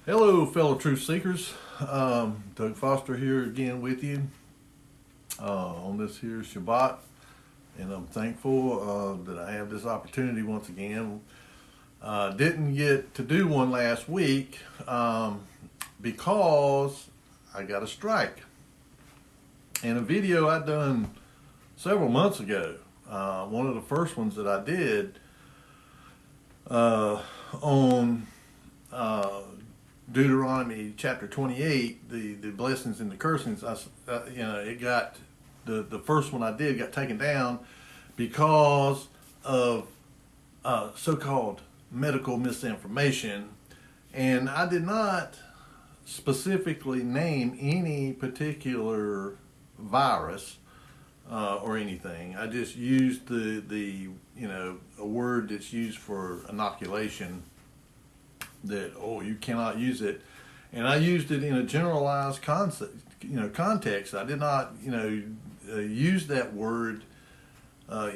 Hello, fellow truth seekers. Doug Foster here again with you on this here Shabbat, and I'm thankful that I have this opportunity once again. Didn't get to do one last week because I got a strike. And a video I done several months ago, one of the first ones that I did on Deuteronomy chapter 28, the blessings and the cursings. It got the first one I did got taken down because of so-called medical misinformation, and I did not specifically name any particular virus or anything. I just used the a word that's used for inoculation, that you cannot use it, and I used it in a generalized context. I did not use that word I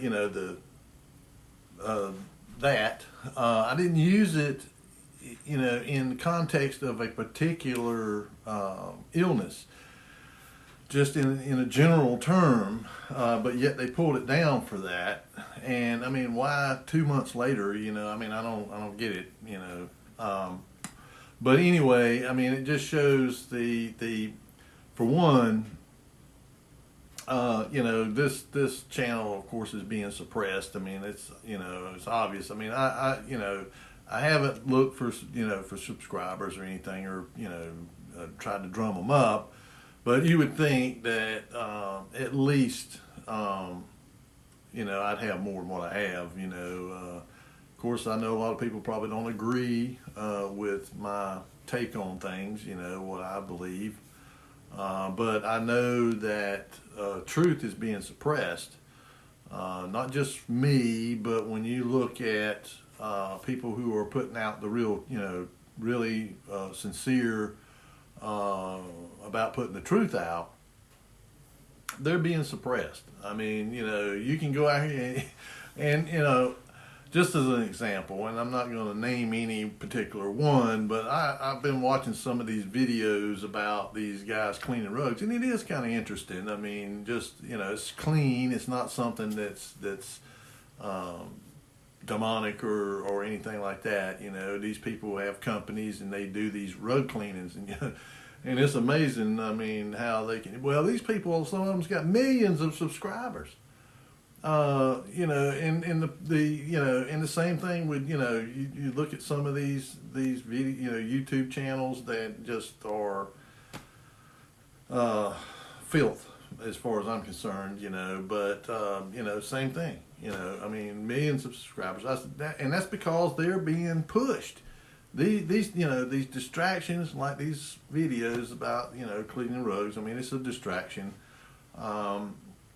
didn't use it in the context of a particular illness, just in a general term, but yet they pulled it down for that. And I mean, why 2 months later? I don't get it. But anyway, I mean, it just shows the for one, this channel, of course, is being suppressed. I mean, it's obvious. I mean, I haven't looked for for subscribers or anything, or tried to drum them up, but you would think that at least I'd have more than what I have. Of course, I know a lot of people probably don't agree with my take on things, what I believe. But I know that truth is being suppressed. Not just me, but when you look at people who are putting out the real, really sincere about putting the truth out, they're being suppressed. I mean, you can go out here and just as an example, and I'm not going to name any particular one, but I've been watching some of these videos about these guys cleaning rugs, and it is kind of interesting. I mean, just, it's clean. It's not something that's demonic or anything like that. These people have companies and they do these rug cleanings, and it's amazing. I mean, how they can. Well, these people, some of them's got millions of subscribers. And the same thing with you look at some of these video, YouTube channels that just are filth as far as I'm concerned. But same thing. I mean, millions of subscribers. And that's because they're being pushed. These distractions, like these videos about cleaning rugs. I mean, it's a distraction.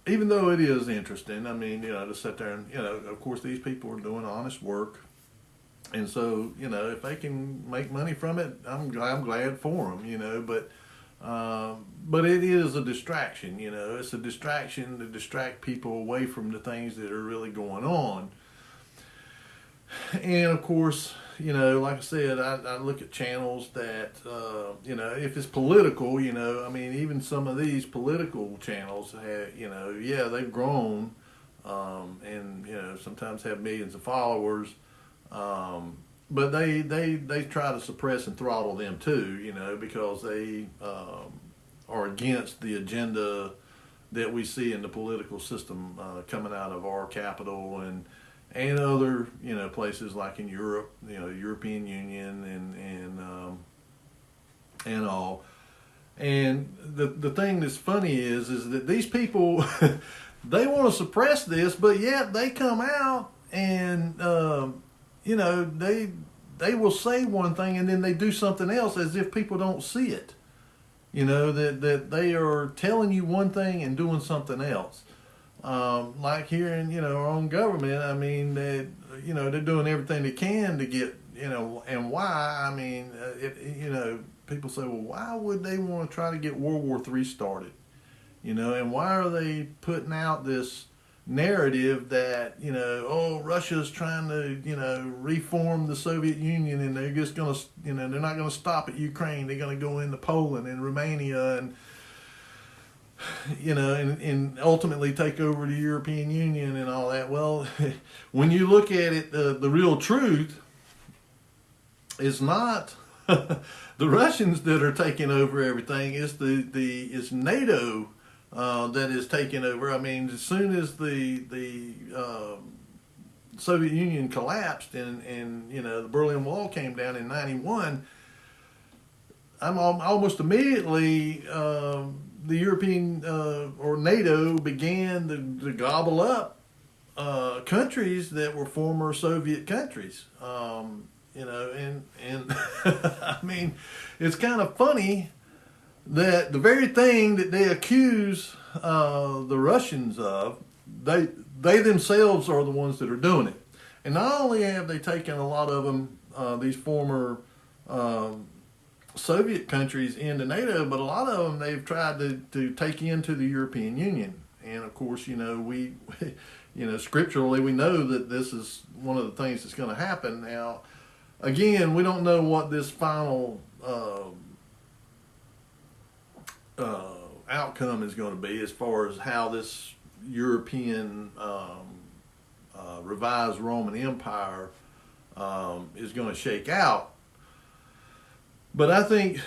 Even though it is interesting, I mean, to sit there and, of course, these people are doing honest work. And so, if they can make money from it, I'm glad for them, but it is a distraction, it's a distraction to distract people away from the things that are really going on. And of course, like I said, I look at channels that, if it's political, I mean, even some of these political channels have, they've grown, and, sometimes have millions of followers, but they try to suppress and throttle them too, because they are against the agenda that we see in the political system coming out of our capital and other places like in Europe, European Union and all. And the thing that's funny is that these people they want to suppress this, but yet they come out and they will say one thing and then they do something else as if people don't see it. That they are telling you one thing and doing something else. Like here in our own government, I mean, they're doing everything they can to get and why. I mean, people say, well, why would they want to try to get World War III started? And why are they putting out this narrative that, oh, Russia's trying to, reform the Soviet Union, and they're just going to, they're not going to stop at Ukraine. They're going to go into Poland and Romania and, and ultimately take over the European Union and all that. Well, when you look at it, the real truth is not the Russians that are taking over everything. It's NATO that is taking over. I mean, as soon as the Soviet Union collapsed and the Berlin Wall came down in '91, almost immediately the European or NATO began to gobble up countries that were former Soviet countries. And I mean, it's kind of funny that the very thing that they accuse the Russians of, they themselves are the ones that are doing it. And not only have they taken a lot of them, these former Soviet countries into NATO, but a lot of them they've tried to take into the European Union. And of course, we scripturally we know that this is one of the things that's going to happen. Now, again, we don't know what this final outcome is going to be as far as how this European revised Roman Empire is going to shake out. But I think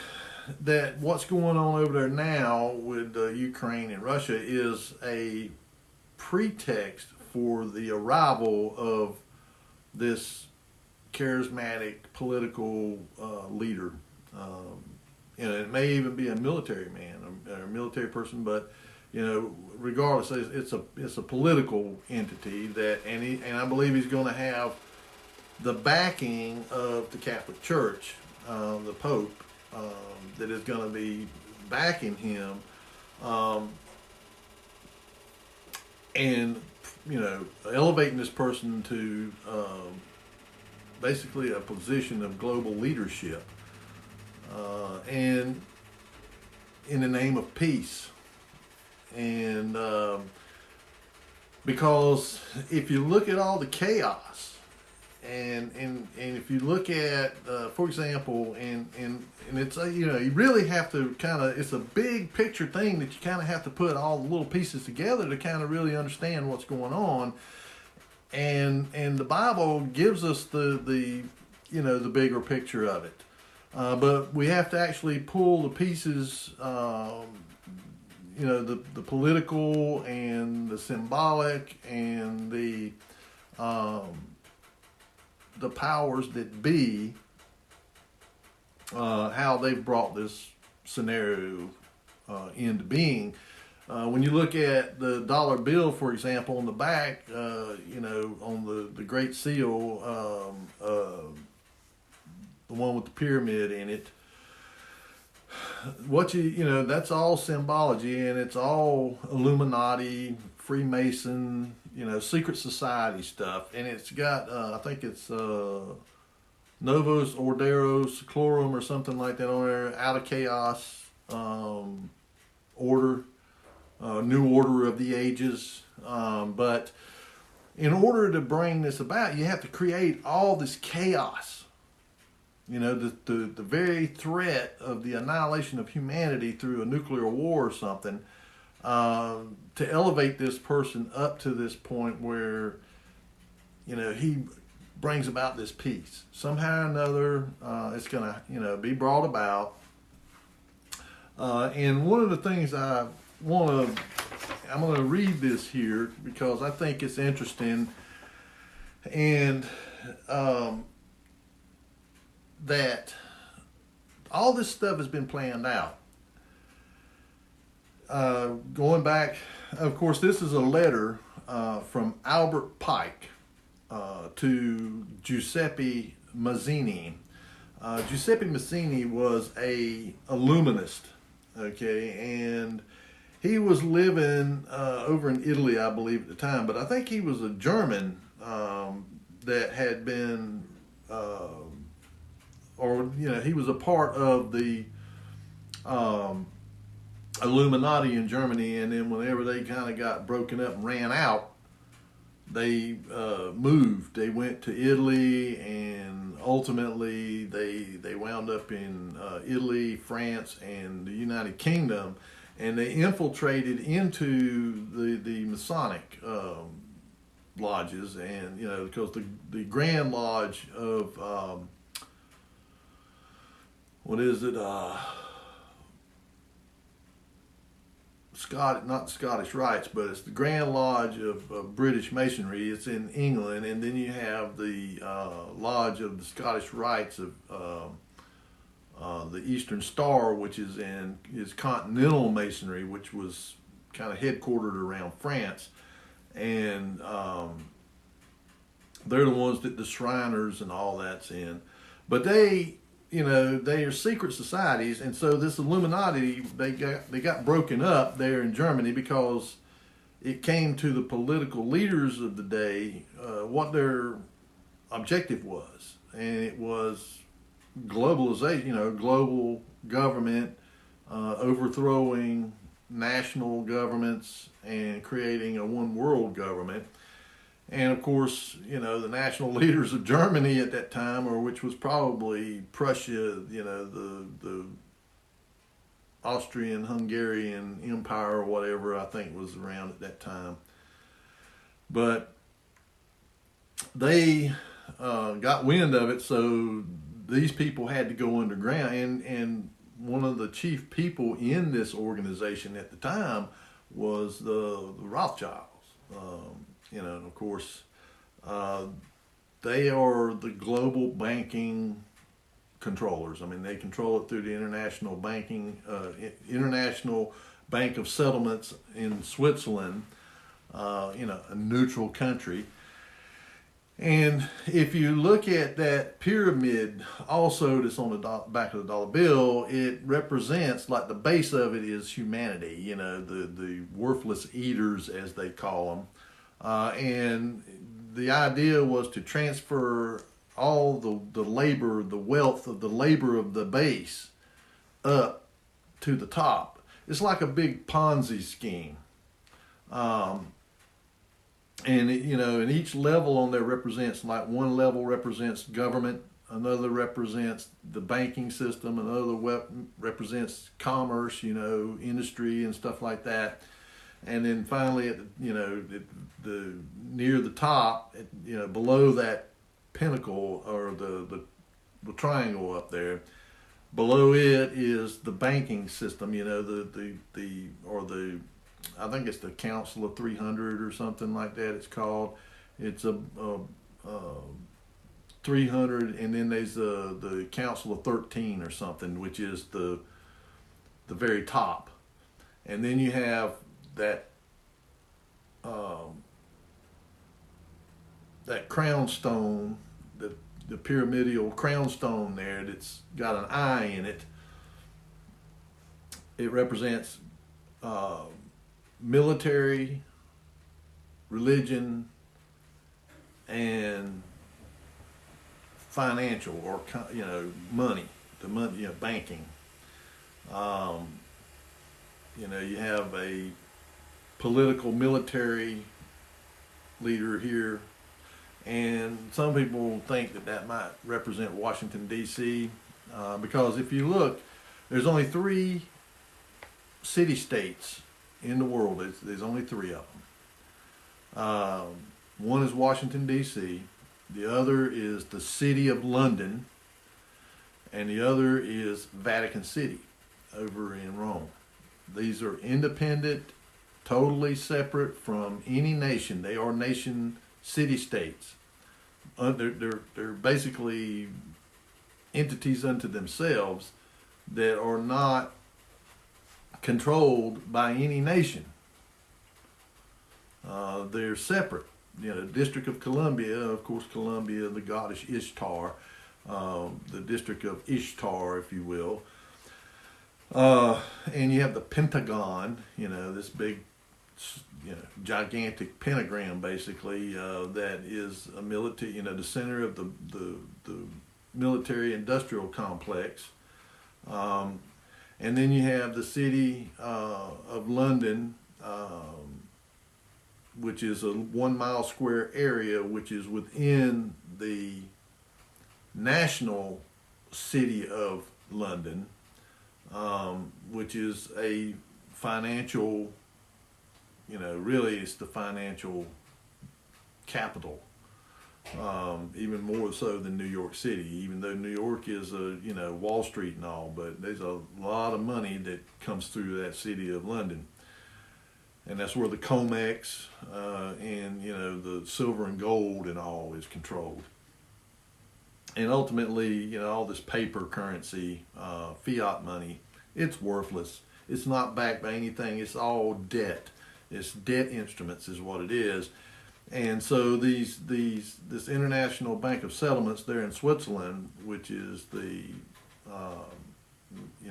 that what's going on over there now with Ukraine and Russia is a pretext for the arrival of this charismatic political leader. It may even be a military man or a military person, but regardless, it's a political entity that, and I believe he's going to have the backing of the Catholic Church, the Pope, that is going to be backing him, and elevating this person to basically a position of global leadership, and in the name of peace. And because if you look at all the chaos, and if you look at, for example, and it's you really have to it's a big picture thing that you kind of have to put all the little pieces together to kind of really understand what's going on. And the Bible gives us the bigger picture of it, but we have to actually pull the pieces, the political and the symbolic and the powers that be, how they've brought this scenario into being. When you look at the dollar bill, for example, on the back, on the Great Seal, the one with the pyramid in it, that's all symbology, and it's all Illuminati, Freemason, secret society stuff. And it's got, I think it's Novus Orderos Seclorum or something like that on there, out of chaos, order. New order of the ages, but in order to bring this about, you have to create all this chaos. The very threat of the annihilation of humanity through a nuclear war or something, to elevate this person up to this point where, he brings about this peace. Somehow or another, it's going to, be brought about. And one of the things I'm going to read this here because I think it's interesting, and that all this stuff has been planned out. Going back, of course, this is a letter from Albert Pike to Giuseppe Mazzini. Giuseppe Mazzini was a illuminist, okay, and he was living over in Italy, I believe, at the time, but I think he was a German that had been, he was a part of the Illuminati in Germany, and then whenever they kind of got broken up and ran out, they moved. They went to Italy, and ultimately they wound up in Italy, France, and the United Kingdom, and they infiltrated into the Masonic lodges, and because the Grand Lodge of what is it? Not Scottish Rites, but it's the Grand Lodge of British Masonry. It's in England, and then you have the Lodge of the Scottish Rites of the Eastern Star, which is Continental Masonry, which was kind of headquartered around France, and they're the ones that the Shriners and all that's in, but they are secret societies, and so this Illuminati, they got broken up there in Germany because it came to the political leaders of the day what their objective was, and it was globalization, global government, overthrowing national governments and creating a one world government. And of course, the national leaders of Germany at that time, or which was probably Prussia, the Austrian-Hungarian Empire or whatever, I think was around at that time. But they got wind of it, so these people had to go underground. And one of the chief people in this organization at the time was the Rothschilds. And of course, they are the global banking controllers. I mean, they control it through the International Bank of Settlements in Switzerland, a neutral country. And if you look at that pyramid also that's on the back of the dollar bill, it represents, like, the base of it is humanity, the worthless eaters, as they call them. And the idea was to transfer all the labor, the wealth of the labor of the base up to the top. It's like a big Ponzi scheme. And and each level on there represents, like, one level represents government, another represents the banking system, another represents commerce, industry and stuff like that. And then finally, at the near the top, below that pinnacle, or the triangle up there, below it is the banking system. I think it's the Council of 300 or something like that. It's called. It's a 300, and then there's the Council of 13 or something, which is the very top, and then you have that crown stone, the pyramidal crown stone there, that's got an eye in it. It represents military, religion, and financial, or money, banking. You have a political military leader here, and some people think that might represent Washington, D.C., because if you look, there's only 3 city-states in the world. There's only 3 of them. One is Washington, D.C., the other is the city of London, and the other is Vatican City over in Rome. These are independent, totally separate from any nation. They are nation city-states. They're basically entities unto themselves that are not controlled by any nation. They're separate. District of Columbia, of course, Columbia, the goddess Ishtar, the District of Ishtar, if you will. And you have the Pentagon, this big, gigantic pentagram, basically, that is a military, the center of the military-industrial complex. And then you have the city of London, which is a 1 mile square area, which is within the national city of London, which is a financial, really it's the financial capital, even more so than New York City, even though New York is Wall Street and all, but there's a lot of money that comes through that city of London. And that's where the COMEX and the silver and gold and all is controlled. And ultimately, all this paper currency, fiat money, it's worthless. It's not backed by anything. It's all debt. It's debt instruments is what it is. And so this International Bank of Settlements there in Switzerland, which is the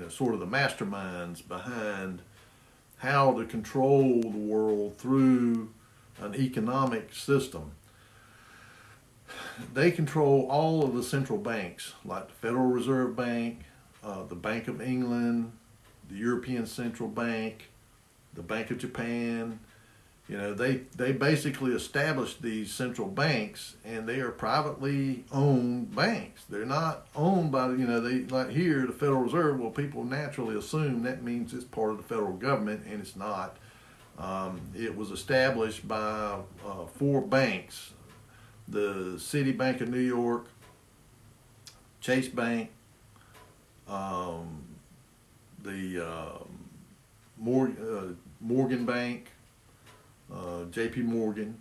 sort of the masterminds behind how to control the world through an economic system. They control all of the central banks, like the Federal Reserve Bank, the Bank of England, the European Central Bank, the Bank of Japan. They basically established these central banks, and they are privately owned banks. They're not owned by, they like here, the Federal Reserve. Well, people naturally assume that means it's part of the federal government, and it's not. It was established by 4 banks: the City Bank of New York, Chase Bank, the Morgan Bank, J.P. Morgan,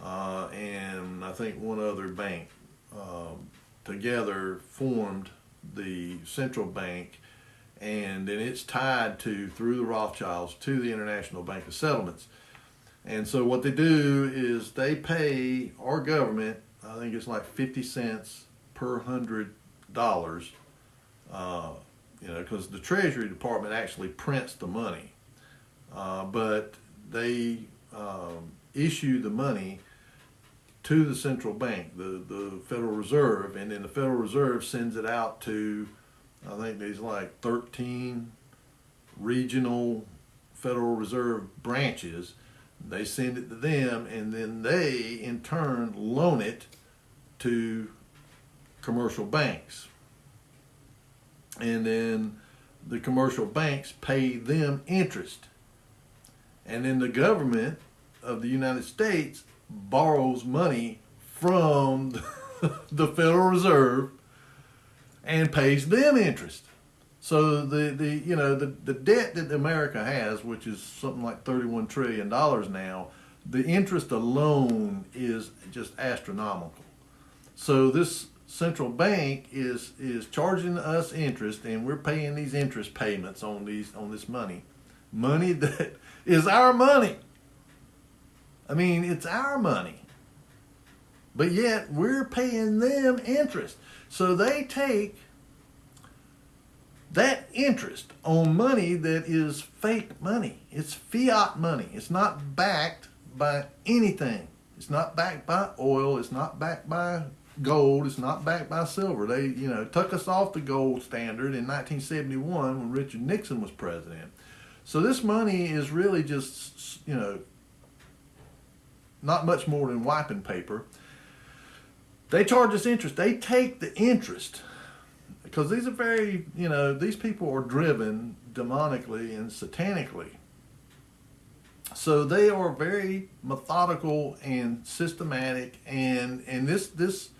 and I think one other bank together formed the central bank, and then it's tied through the Rothschilds to the International Bank of Settlements. And so what they do is they pay our government, I think it's like 50 cents per $100, because the Treasury Department actually prints the money, but they issue the money to the central bank, the Federal Reserve, and then the Federal Reserve sends it out to, I think there's like 13 regional Federal Reserve branches. They send it to them, and then they in turn loan it to commercial banks, and then the commercial banks pay them interest. And then the government of the United States borrows money from the Federal Reserve and pays them interest. So the debt that America has, which is something like $31 trillion now, the interest alone is just astronomical. So this central bank is charging us interest, and we're paying these interest payments on this money that is our money. I mean, it's our money. But yet we're paying them interest. So they take that interest on money that is fake money. It's fiat money. It's not backed by anything. It's not backed by oil. It's not backed by gold. It's not backed by silver. They, took us off the gold standard in 1971 when Richard Nixon was president. So this money is really just, not much more than wiping paper. They charge us interest. They take the interest, because these are very, these people are driven demonically and satanically. So they are very methodical and systematic, and this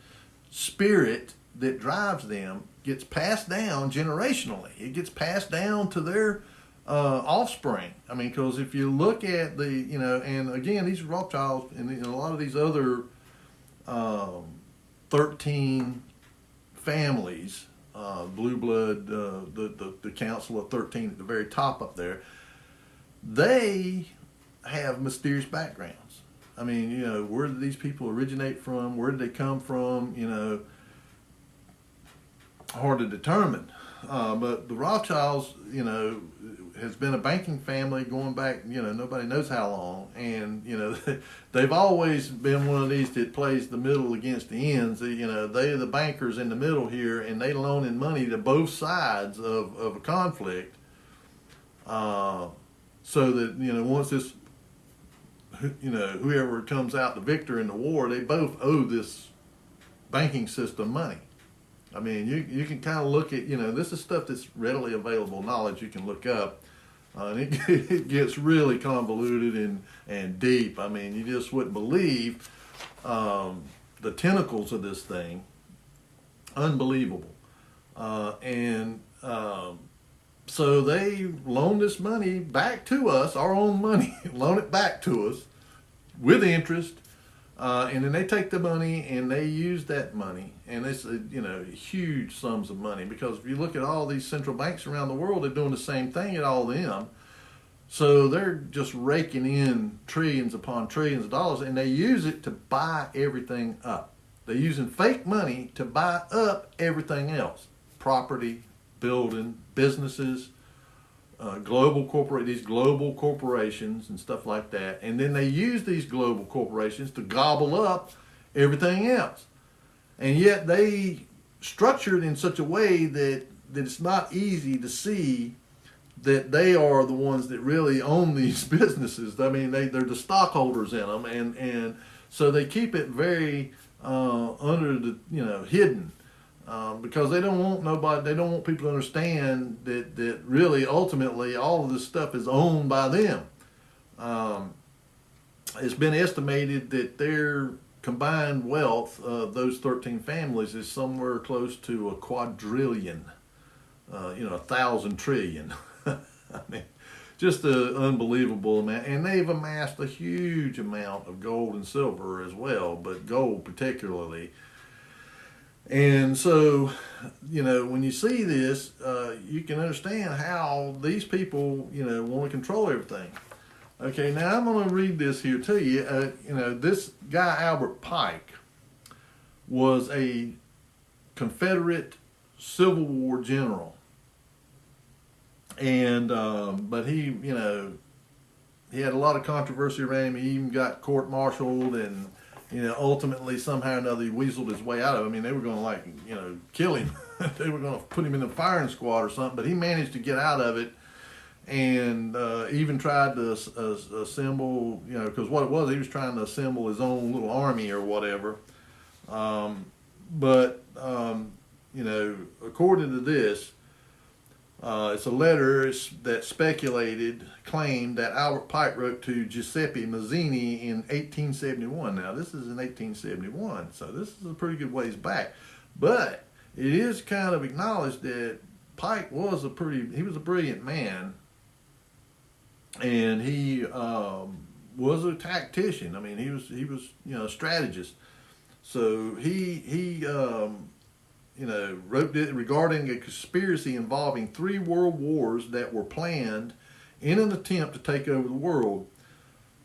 spirit that drives them gets passed down generationally. It gets passed down to their offspring. I mean, because if you look at and again, these Rothschilds and a lot of these other 13 families, blue blood, the Council of 13 at the very top up there, they have mysterious backgrounds. I mean, where did these people originate from? Where did they come from? Hard to determine. But the Rothschilds, has been a banking family going back, nobody knows how long. And, they've always been one of these that plays the middle against the ends. They're the bankers in the middle here, and they loaning money to both sides of a conflict. So that, once this whoever comes out the victor in the war, they both owe this banking system money. I mean, you can kind of look at, this is stuff that's readily available knowledge you can look up. And it gets really convoluted and deep. I mean, you just wouldn't believe the tentacles of this thing. Unbelievable. So they loan this money back to us, our own money, loan it back to us with interest. And then they take the money and they use that money, and it's huge sums of money, because if you look at all these central banks around the world, they're doing the same thing at all of them. So they're just raking in trillions upon trillions of dollars, and they use it to buy everything up. They're using fake money to buy up everything else: property, building, businesses, global corporations and stuff like that. And then they use these global corporations to gobble up everything else. And yet they structure it in such a way that it's not easy to see that they are the ones that really own these businesses. I mean, they're the stockholders in them, and so they keep it very under the hidden. Because they don't want people to understand that really, ultimately, all of this stuff is owned by them. It's been estimated that their combined wealth of those 13 families is somewhere close to a quadrillion, 1,000 trillion. I mean, just an unbelievable amount. And they've amassed a huge amount of gold and silver as well, but gold particularly. And so, when you see this, you can understand how these people, want to control everything. Okay, now I'm going to read this here to you. This guy, Albert Pike, was a Confederate Civil War general. And, but he had a lot of controversy around him. He even got court-martialed, and ultimately, somehow or another, he weaseled his way out of it. I mean, they were going to, kill him. They were going to put him in a firing squad or something, but he managed to get out of it, and even tried to assemble, because what it was, he was trying to assemble his own little army or whatever. According to this, it's a letter that claimed that Albert Pike wrote to Giuseppe Mazzini in 1871. Now, this is in 1871, so this is a pretty good ways back. But it is kind of acknowledged that Pike was a brilliant man, and he was a tactician. I mean, he was a strategist. So he wrote it regarding a conspiracy involving 3 world wars that were planned in an attempt to take over the world.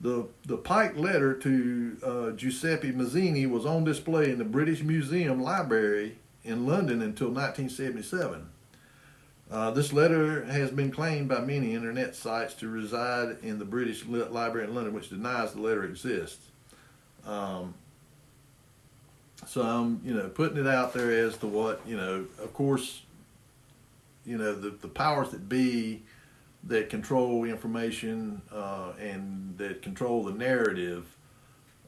The Pike letter to Giuseppe Mazzini was on display in the British Museum Library in London until 1977. This letter has been claimed by many internet sites to reside in the British Library in London, which denies the letter exists. So I'm, putting it out there as to what, of course, the powers that be that control information and that control the narrative,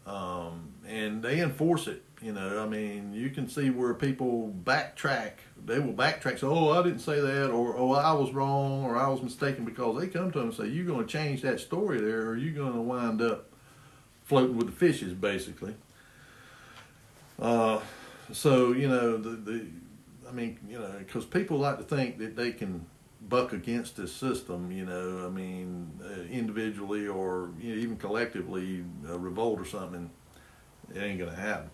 and they enforce it. I mean, you can see where people backtrack. They will backtrack, say, oh, I didn't say that, or oh, I was wrong, or I was mistaken, because they come to them and say, you're going to change that story there, or you're going to wind up floating with the fishes, basically. Because people like to think that they can buck against this system, individually or even collectively, revolt or something. It ain't going to happen.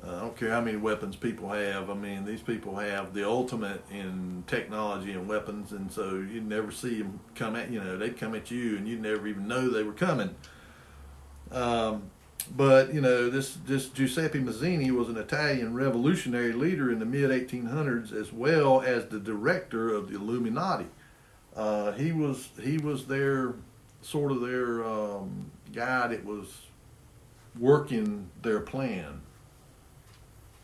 I don't care how many weapons people have. I mean, these people have the ultimate in technology and weapons, and so you'd never see them come at, they'd come at you and you'd never even know they were coming. But, this Giuseppe Mazzini was an Italian revolutionary leader in the mid-1800s, as well as the director of the Illuminati. He was their guy that was working their plan.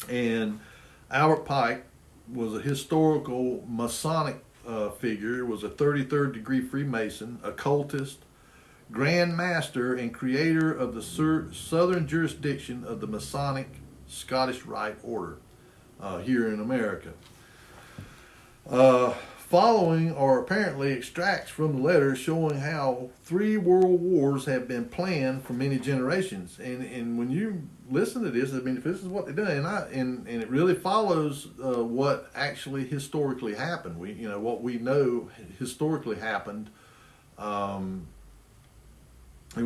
And Albert Pike was a historical Masonic figure, was a 33rd degree Freemason, occultist, Grand Master and creator of the southern jurisdiction of the Masonic Scottish Rite Order here in America. Following are apparently extracts from the letters showing how 3 world wars have been planned for many generations. And when you listen to this, I mean, if this is what they're doing, and it really follows what actually historically happened. What we know historically happened in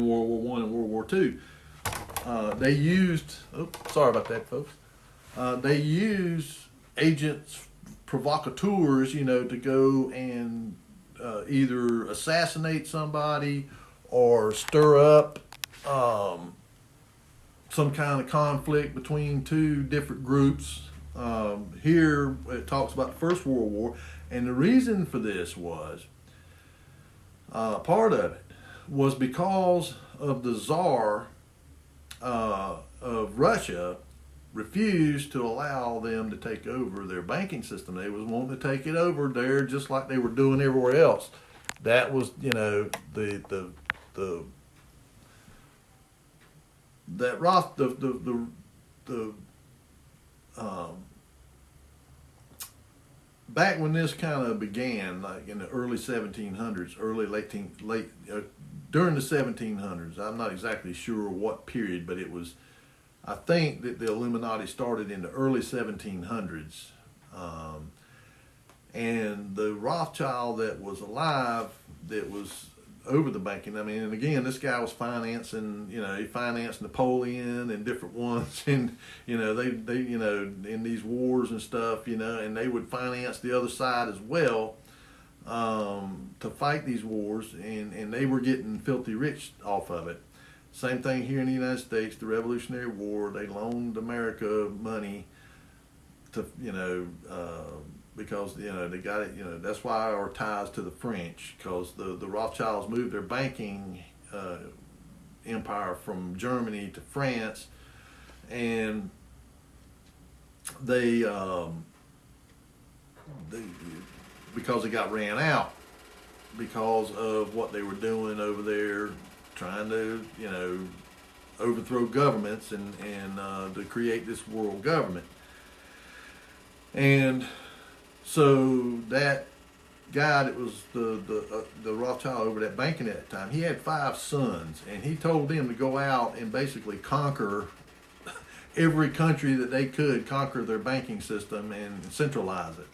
World War I and World War II. They used, sorry about that, folks. They used agents, provocateurs, to go and either assassinate somebody or stir up some kind of conflict between 2 different groups. Here it talks about the First World War, and the reason for this was, part of it was because of the Tsar of Russia refused to allow them to take over their banking system. They was wanting to take it over there just like they were doing everywhere else. That was, back when this kind of began, like in the early 1700s, during the 1700s, I'm not exactly sure what period, but it was, I think that the Illuminati started in the early 1700s. And the Rothschild that was alive, that was over the banking, I mean, and again, this guy was financing, he financed Napoleon and different ones, and, they in these wars and stuff, and they would finance the other side as well, to fight these wars, and they were getting filthy rich off of it. Same thing here in the United States, the Revolutionary War, they loaned America money to, because, they got it, that's why our ties to the French, because the Rothschilds moved their banking empire from Germany to France, and they because they got ran out because of what they were doing over there, trying to, overthrow governments and to create this world government. And so that guy that was the Rothschild over that banking at the time, he had 5 sons, and he told them to go out and basically conquer every country that they could, conquer their banking system and centralize it.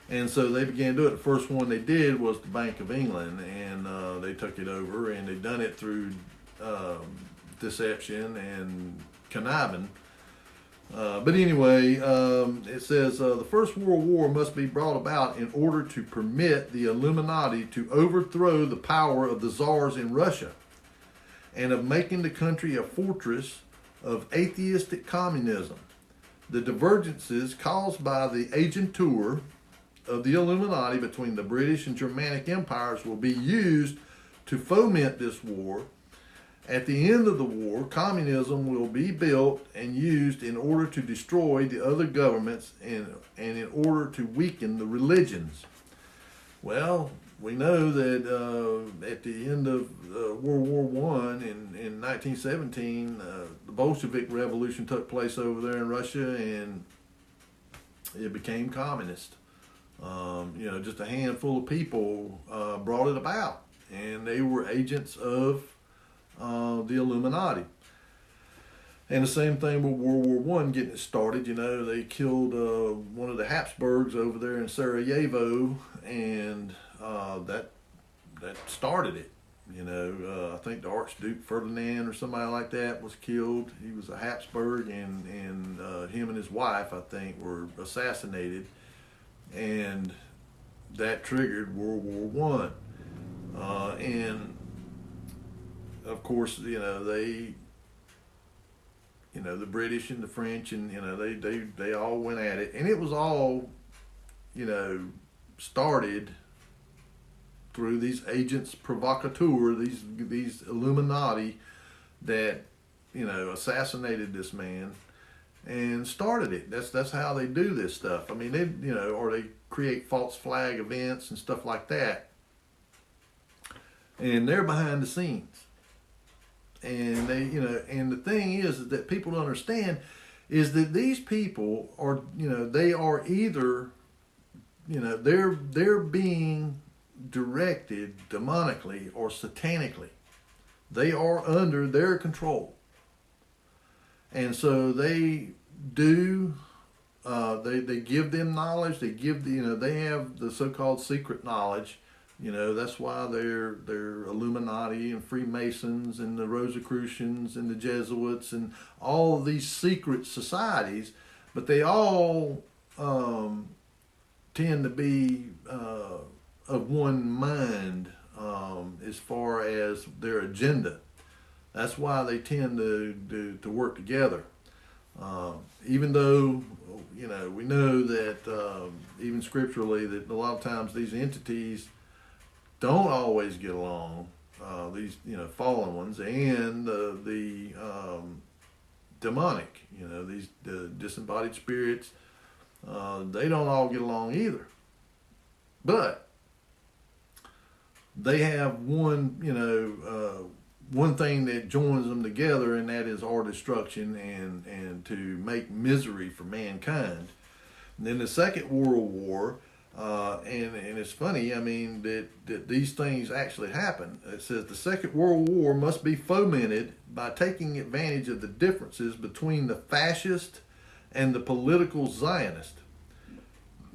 And so they began to do it. The first one they did was the Bank of England, and they took it over, and they done it through deception and conniving. But anyway, it says the First World War must be brought about in order to permit the Illuminati to overthrow the power of the czars in Russia and of making the country a fortress of atheistic communism. The divergences caused by the agentur of the Illuminati between the British and Germanic empires will be used to foment this war. At the end of the war, communism will be built and used in order to destroy the other governments and in order to weaken the religions. Well, we know that at the end of World War I in 1917, the Bolshevik Revolution took place over there in Russia, and it became communist. Just a handful of people brought it about, and they were agents of the Illuminati. And the same thing with World War I getting it started. They killed one of the Habsburgs over there in Sarajevo, and that started it. I think the Archduke Ferdinand or somebody like that was killed. He was a Habsburg, and him and his wife, I think, were assassinated, and that triggered World War I. And of course, they, the British and the French, and they all went at it, and it was all, started through these agents provocateurs, these Illuminati that assassinated this man and started it. That's how they do this stuff. I mean, or they create false flag events and stuff like that. and they're behind the scenes. And and the thing is that people don't understand is that these people are, they are either, they're being directed demonically or satanically. They are under their control. And so they do, they give them knowledge. They give they have the so-called secret knowledge. That's why they're Illuminati and Freemasons and the Rosicrucians and the Jesuits and all of these secret societies, but they all tend to be of one mind as far as their agenda. That's why they tend to work together. Even though, we know that even scripturally that a lot of times these entities don't always get along, these fallen ones and the demonic, these disembodied spirits, they don't all get along either. But they have one thing that joins them together, and that is our destruction and to make misery for mankind. And then the Second World War. And it's funny, that these things actually happen. It says the Second World War must be fomented by taking advantage of the differences between the fascist and the political Zionist.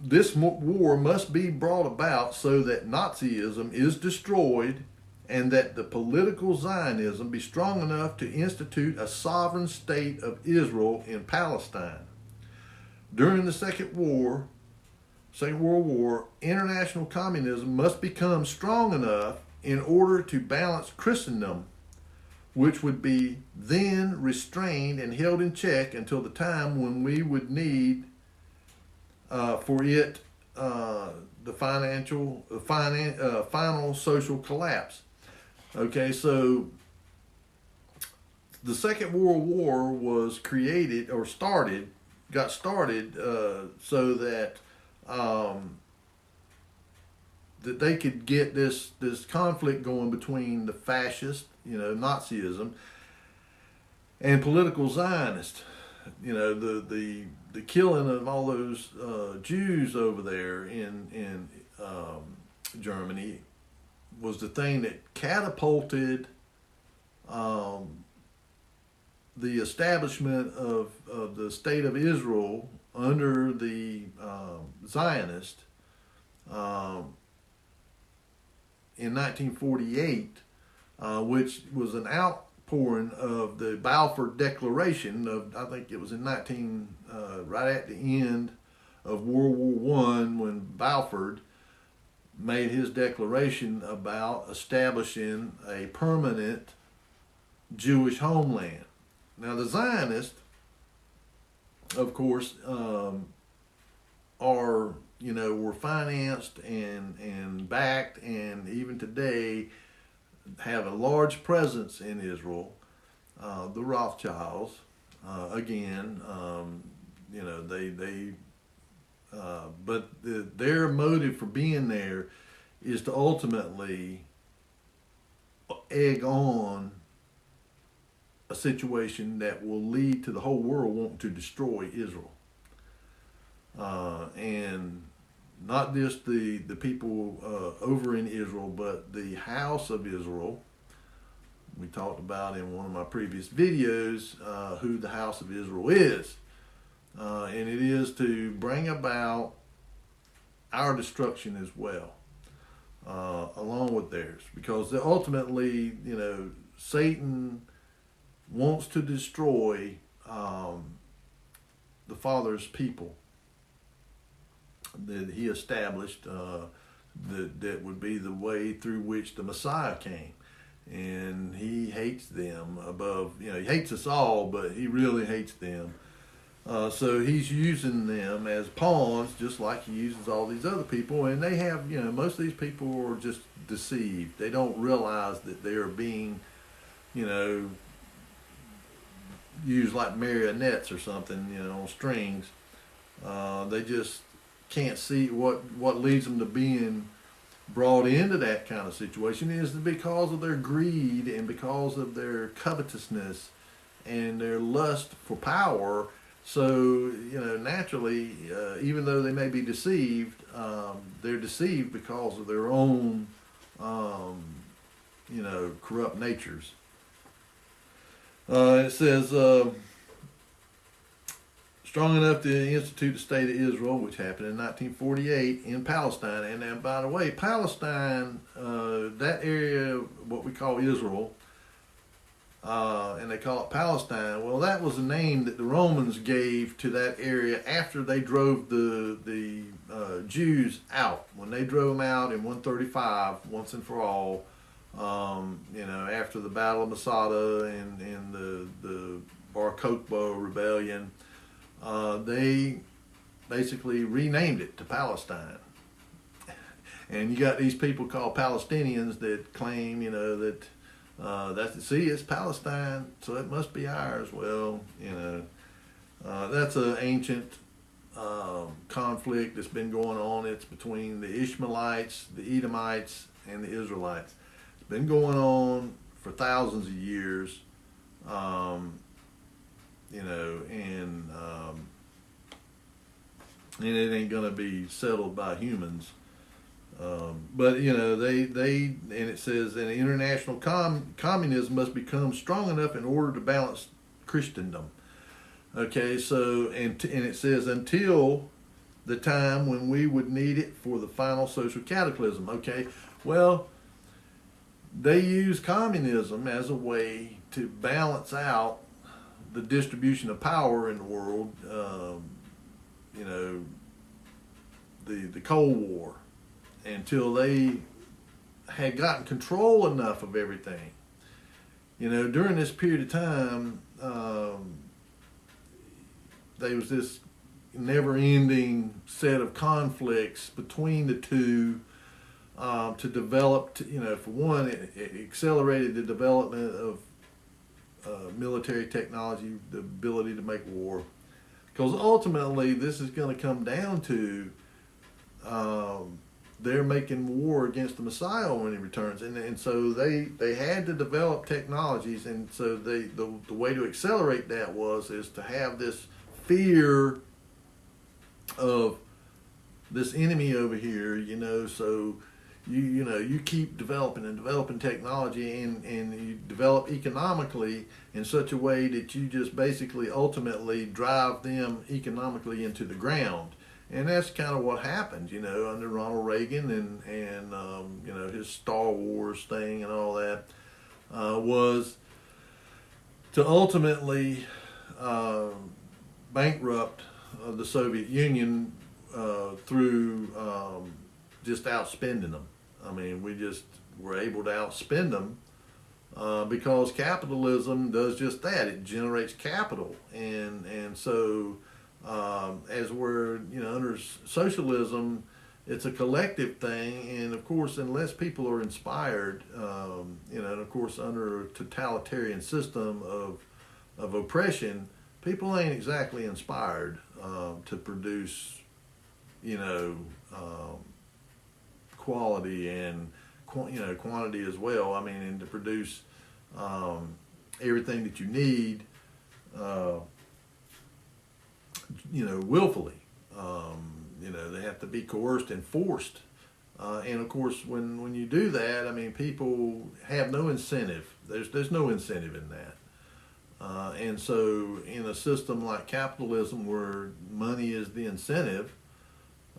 This war must be brought about so that Nazism is destroyed and that the political Zionism be strong enough to institute a sovereign state of Israel in Palestine. During the Second World War, international communism must become strong enough in order to balance Christendom, which would be then restrained and held in check until the time when we would need for it the final social collapse. Okay, so the Second World War was got started so that that they could get this conflict going between the fascist, Nazism, and political Zionist. The killing of all those Jews over there in Germany was the thing that catapulted the establishment of the state of Israel under the Zionist in 1948, which was an outpouring of the Balfour Declaration of, I think it was in right at the end of World War I, when Balfour made his declaration about establishing a permanent Jewish homeland. Now the Zionists, of course, were financed and backed, and even today have a large presence in Israel. The Rothschilds, but their motive for being there is to ultimately egg on a situation that will lead to the whole world wanting to destroy Israel. And not just the people over in Israel, but the house of Israel. We talked about in one of my previous videos who the house of Israel is. And it is to bring about our destruction as well, along with theirs. Because ultimately, Satan wants to destroy the Father's people that he established, that would be the way through which the Messiah came. And he hates them above, he hates us all, but he really hates them. So he's using them as pawns, just like he uses all these other people. And they have, most of these people are just deceived. They don't realize that they are being, used like marionettes or something, on strings. They just can't see what leads them to being brought into that kind of situation is because of their greed and because of their covetousness and their lust for power. So, naturally, even though they may be deceived, they're deceived because of their own, corrupt natures. It says, strong enough to institute the state of Israel, which happened in 1948 in Palestine. And then, by the way, Palestine, that area, what we call Israel, and they call it Palestine. Well, that was a name that the Romans gave to that area after they drove the Jews out. When they drove them out in 135, once and for all, after the Battle of Masada and the Bar Kokhba rebellion, they basically renamed it to Palestine. And you got these people called Palestinians that claim, that it's Palestine, so it must be ours. Well, that's an ancient conflict that's been going on. It's between the Ishmaelites, the Edomites, and the Israelites. It's been going on for thousands of years, and it ain't going to be settled by humans. But and it says that international communism must become strong enough in order to balance Christendom. Okay, so and it says until the time when we would need it for the final social cataclysm. Okay, well, they use communism as a way to balance out the distribution of power in the world. The Cold War, until they had gotten control enough of everything. During this period of time, there was this never-ending set of conflicts between the two to develop, for one, it accelerated the development of military technology, the ability to make war. Because ultimately, this is going to come down to they're making war against the Messiah when he returns, and so they had to develop technologies, and so the way to accelerate that is to have this fear of this enemy over here, so you keep developing technology and you develop economically in such a way that you just basically ultimately drive them economically into the ground. And that's kind of what happened, under Ronald Reagan and his Star Wars thing and all that, was to ultimately bankrupt the Soviet Union through just outspending them. I mean, we just were able to outspend them because capitalism does just that. It generates capital, and so. As we're under socialism, it's a collective thing, and of course, unless people are inspired, and of course, under a totalitarian system of oppression, people ain't exactly inspired to produce, quality and quantity as well. I mean, and to produce everything that you need. Willfully. They have to be coerced and forced. And of course, when you do that, I mean, people have no incentive. There's no incentive in that. And so in a system like capitalism where money is the incentive,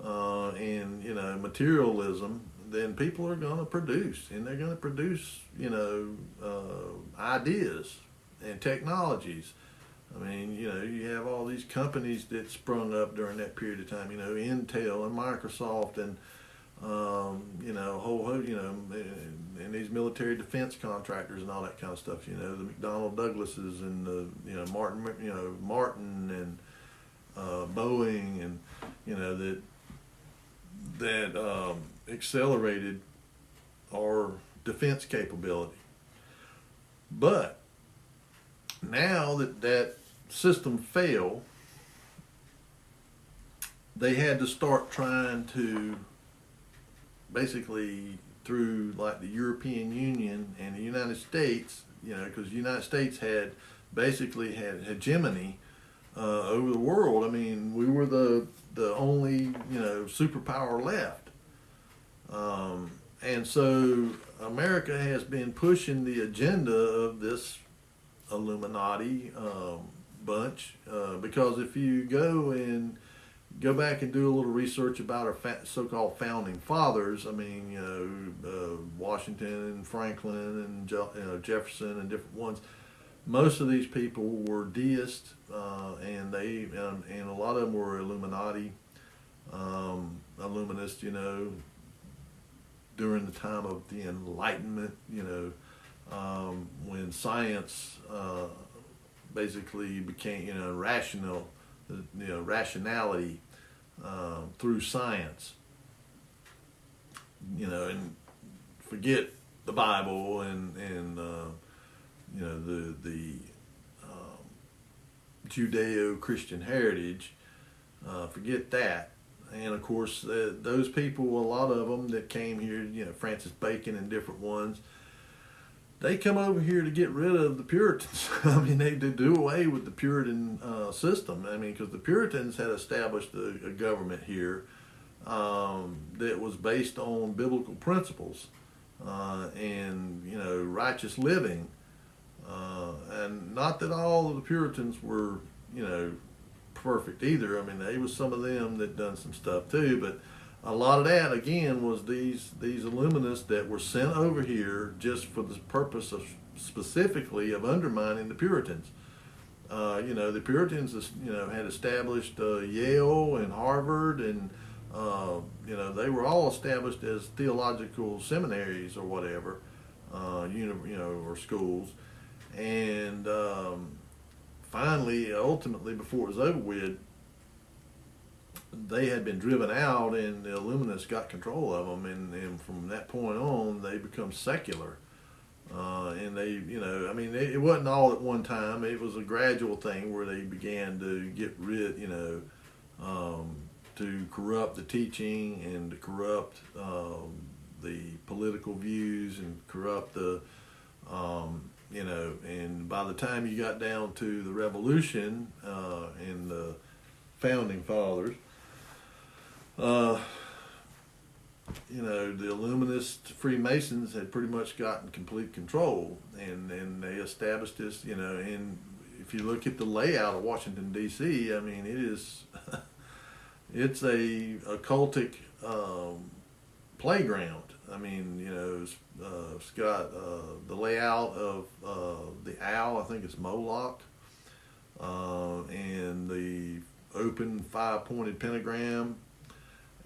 and, materialism, then people are going to produce, and they're going to produce, ideas and technologies. I mean, you have all these companies that sprung up during that period of time, Intel and Microsoft and, and these military defense contractors and all that kind of stuff, the McDonnell Douglases and the, Martin and Boeing and, that accelerated our defense capability. But now that system failed, they had to start trying to basically through like the European Union and the United States, because the United States had basically had hegemony over the world. I mean, we were the only superpower left, and so America has been pushing the agenda of this Illuminati bunch, because if you go back and do a little research about our so-called founding fathers, I mean, Washington and Franklin and Jefferson and different ones, most of these people were deists, and a lot of them were Illuminati, Illuminists, during the time of the Enlightenment, when science basically became, rationality through science, and forget the Bible and the Judeo-Christian heritage, forget that. And of course, those people, a lot of them that came here, Francis Bacon and different ones, they come over here to get rid of the Puritans. I mean, they do away with the Puritan system. I mean, because the Puritans had established a government here that was based on biblical principles and righteous living. And not that all of the Puritans were perfect either. I mean, there was some of them that done some stuff too, but a lot of that again was these Illuminists that were sent over here just for the purpose of specifically of undermining the Puritans. The Puritans had established Yale and Harvard, and they were all established as theological seminaries or whatever, or schools. And finally, ultimately, before it was over with, they had been driven out, and the Illuminists got control of them, and from that point on, they become secular. And they, it wasn't all at one time. It was a gradual thing where they began to get rid, to corrupt the teaching and to corrupt the political views and corrupt the, and by the time you got down to the Revolution and the Founding Fathers, the Illuminist Freemasons had pretty much gotten complete control, and they established this, and if you look at the layout of Washington, D.C., I mean, it's a occultic playground. I mean, it's got the layout of the owl, I think it's Moloch, and the open 5-pointed pentagram,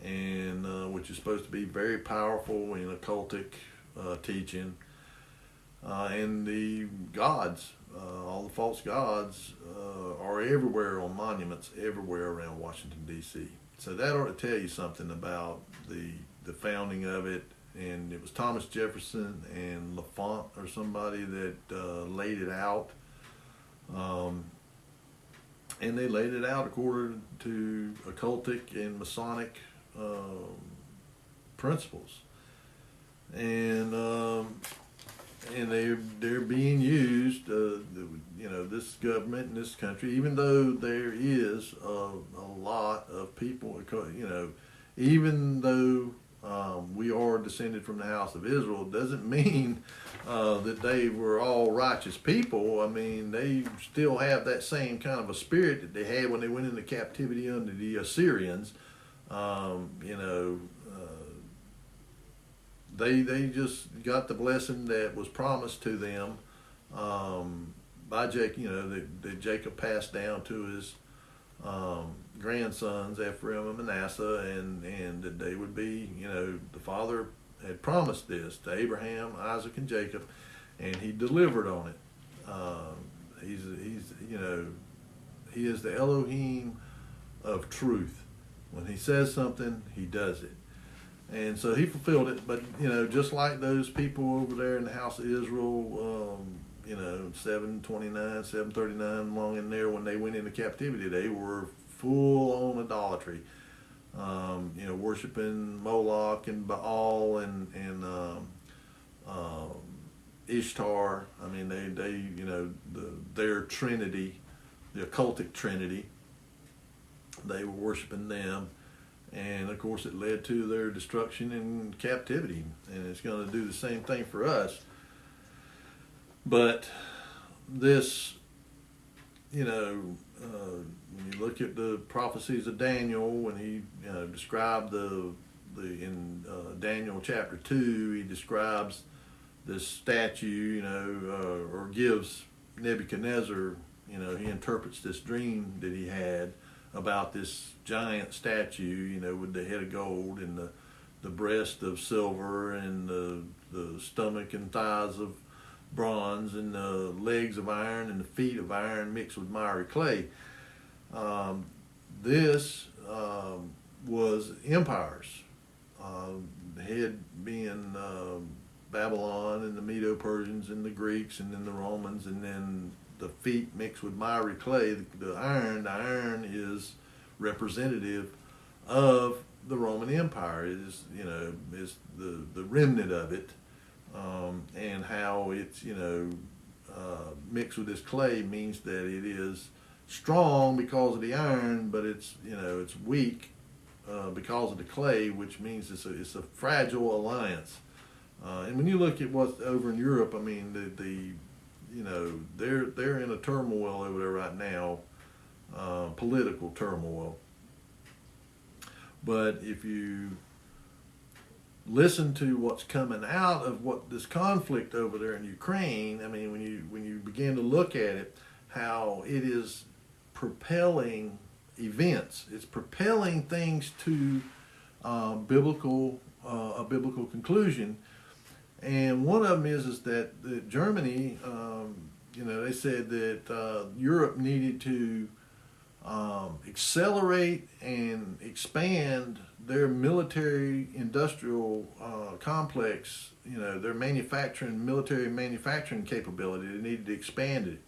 and which is supposed to be very powerful in occultic teaching, and the gods, all the false gods are everywhere on monuments everywhere around Washington, D.C. So that ought to tell you something about the founding of it. And it was Thomas Jefferson and L'Enfant or somebody that laid it out. And they laid it out according to occultic and Masonic principles. And they're being used, this government in this country, even though there is a lot of people, even though we are descended from the house of Israel, doesn't mean that they were all righteous people. I mean, they still have that same kind of a spirit that they had when they went into captivity under the Assyrians. They just got the blessing that was promised to them by Jacob, that Jacob passed down to his grandsons Ephraim and Manasseh, and that they would be, the Father had promised this to Abraham, Isaac, and Jacob, and he delivered on it. He is the Elohim of truth. When he says something, he does it. And so he fulfilled it, but, just like those people over there in the house of Israel, 729, 739, along in there, when they went into captivity, they were full on idolatry. worshiping Moloch and Baal and Ishtar. I mean, their trinity, the occultic trinity, they were worshiping them. And of course, it led to their destruction and captivity. And it's going to do the same thing for us. But this, when you look at the prophecies of Daniel, when he described in Daniel chapter 2, he describes this statue, or gives Nebuchadnezzar, he interprets this dream that he had about this giant statue, with the head of gold and the breast of silver and the stomach and thighs of bronze and the legs of iron and the feet of iron mixed with miry clay. This was empires, the head being Babylon and the Medo-Persians and the Greeks and then the Romans, and then the feet mixed with miry clay. The iron is representative of the Roman Empire. It is the remnant of it, and how it's mixed with this clay means that it is strong because of the iron, but it's weak because of the clay, which means it's a fragile alliance. And when you look at what's over in Europe, I mean they're in a turmoil over there right now, political turmoil. But if you listen to what's coming out of what this conflict over there in Ukraine, I mean, when you begin to look at it, how it is propelling events, it's propelling things to a biblical conclusion. And one of them is that Germany, they said that Europe needed to accelerate and expand their military industrial complex, their military manufacturing capability. They needed to expand it,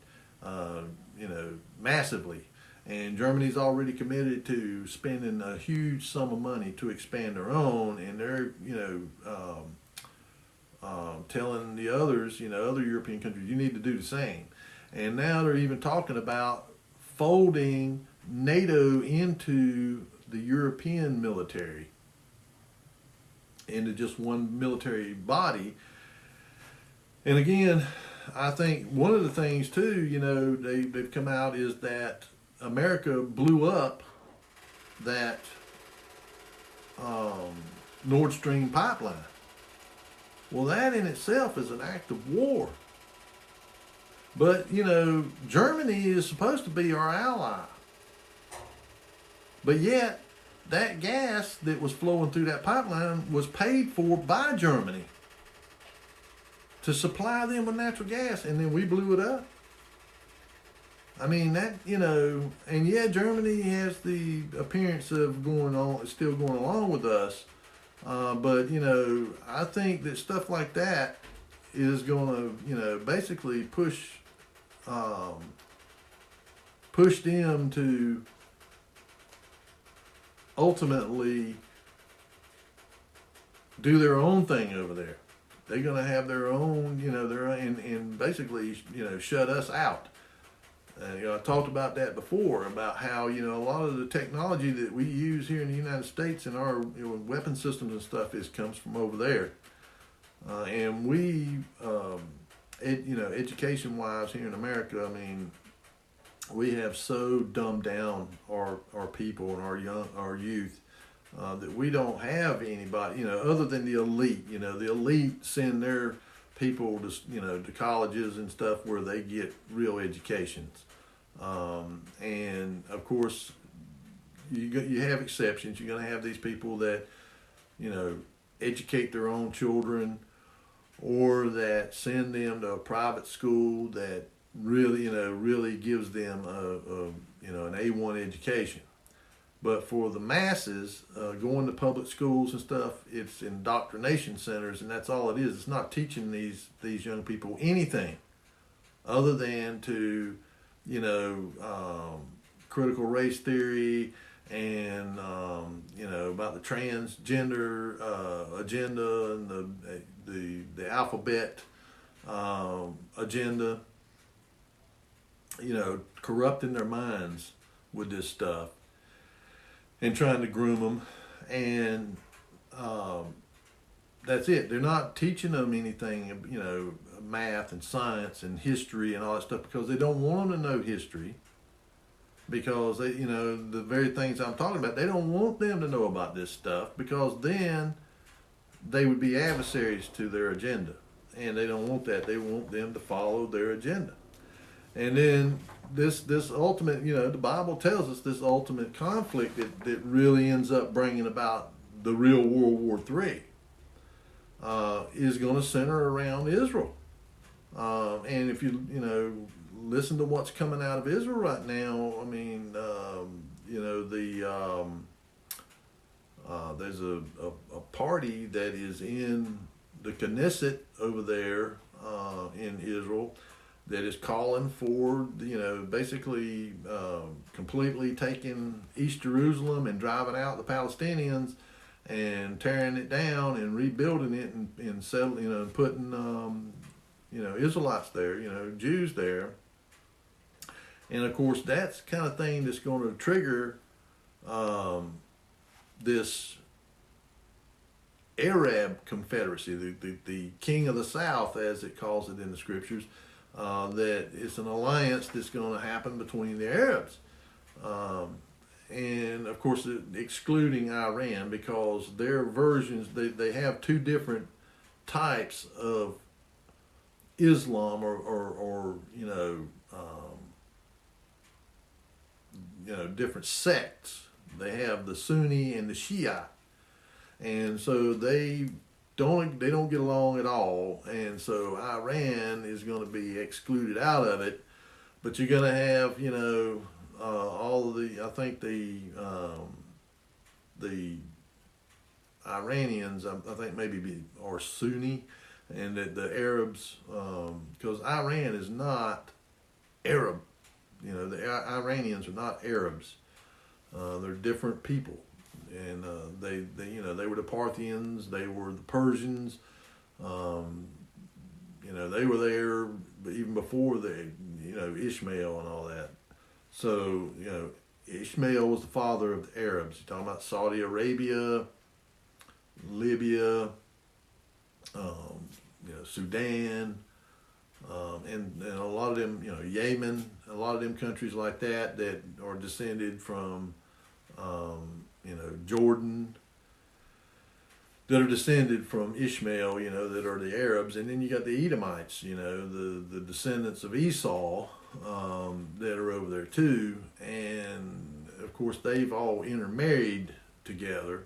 massively. And Germany's already committed to spending a huge sum of money to expand their own, and they're, telling the others, other European countries, you need to do the same. And now they're even talking about folding NATO into the European military, into just one military body. And again, I think one of the things too, they've come out is that America blew up that Nord Stream pipeline. Well, that in itself is an act of war. But, Germany is supposed to be our ally. But yet, that gas that was flowing through that pipeline was paid for by Germany to supply them with natural gas, and then we blew it up. I mean, that, and yeah, Germany has the appearance of still going along with us. But, I think that stuff like that is going to, basically push them to ultimately do their own thing over there. They're going to have their own, and basically, shut us out. I talked about that before, about how, a lot of the technology that we use here in the United States and our weapon systems and stuff comes from over there. And we, education-wise here in America, I mean, we have so dumbed down our people and our youth that we don't have anybody, other than the elite. The elite send their people to colleges and stuff where they get real educations. And of course, you have exceptions. You're going to have these people that, educate their own children, or that send them to a private school that really gives them an A1 education. But for the masses, going to public schools and stuff, it's indoctrination centers, and that's all it is. It's not teaching these young people anything other than to, critical race theory and about the transgender agenda and the alphabet agenda, corrupting their minds with this stuff and trying to groom them. And that's it. They're not teaching them anything, math and science and history and all that stuff, because they don't want them to know history. Because they, the very things I'm talking about, they don't want them to know about this stuff, because then they would be adversaries to their agenda. And they don't want that. They want them to follow their agenda. And then this ultimate, the Bible tells us this ultimate conflict that really ends up bringing about the real World War III is going to center around Israel. And if you listen to what's coming out of Israel right now, I mean, there's a party that is in the Knesset over there in Israel that is calling for, basically completely taking East Jerusalem and driving out the Palestinians and tearing it down and rebuilding it and settling, and putting, Israelites there, Jews there. And of course, that's the kind of thing that's going to trigger this Arab confederacy, the king of the south, as it calls it in the scriptures, that it's an alliance that's going to happen between the Arabs. And of course, excluding Iran, because their versions, they have two different types of Islam or different sects. They have the Sunni and the Shia, and so they don't get along at all. And so Iran is going to be excluded out of it. But you're going to have all of the, I think the Iranians, I think maybe are Sunni, and that the Arabs, because Iran is not Arab. The Iranians are not Arabs. They're different people, and they were the Parthians, they were the Persians. They were there even before Ishmael and all that. So Ishmael was the father of the Arabs. You're talking about Saudi Arabia, Libya, Sudan. And a lot of them, Yemen, a lot of them countries like that are descended from, Jordan, that are descended from Ishmael, that are the Arabs. And then you got the Edomites, the descendants of Esau, that are over there too. And of course, they've all intermarried together.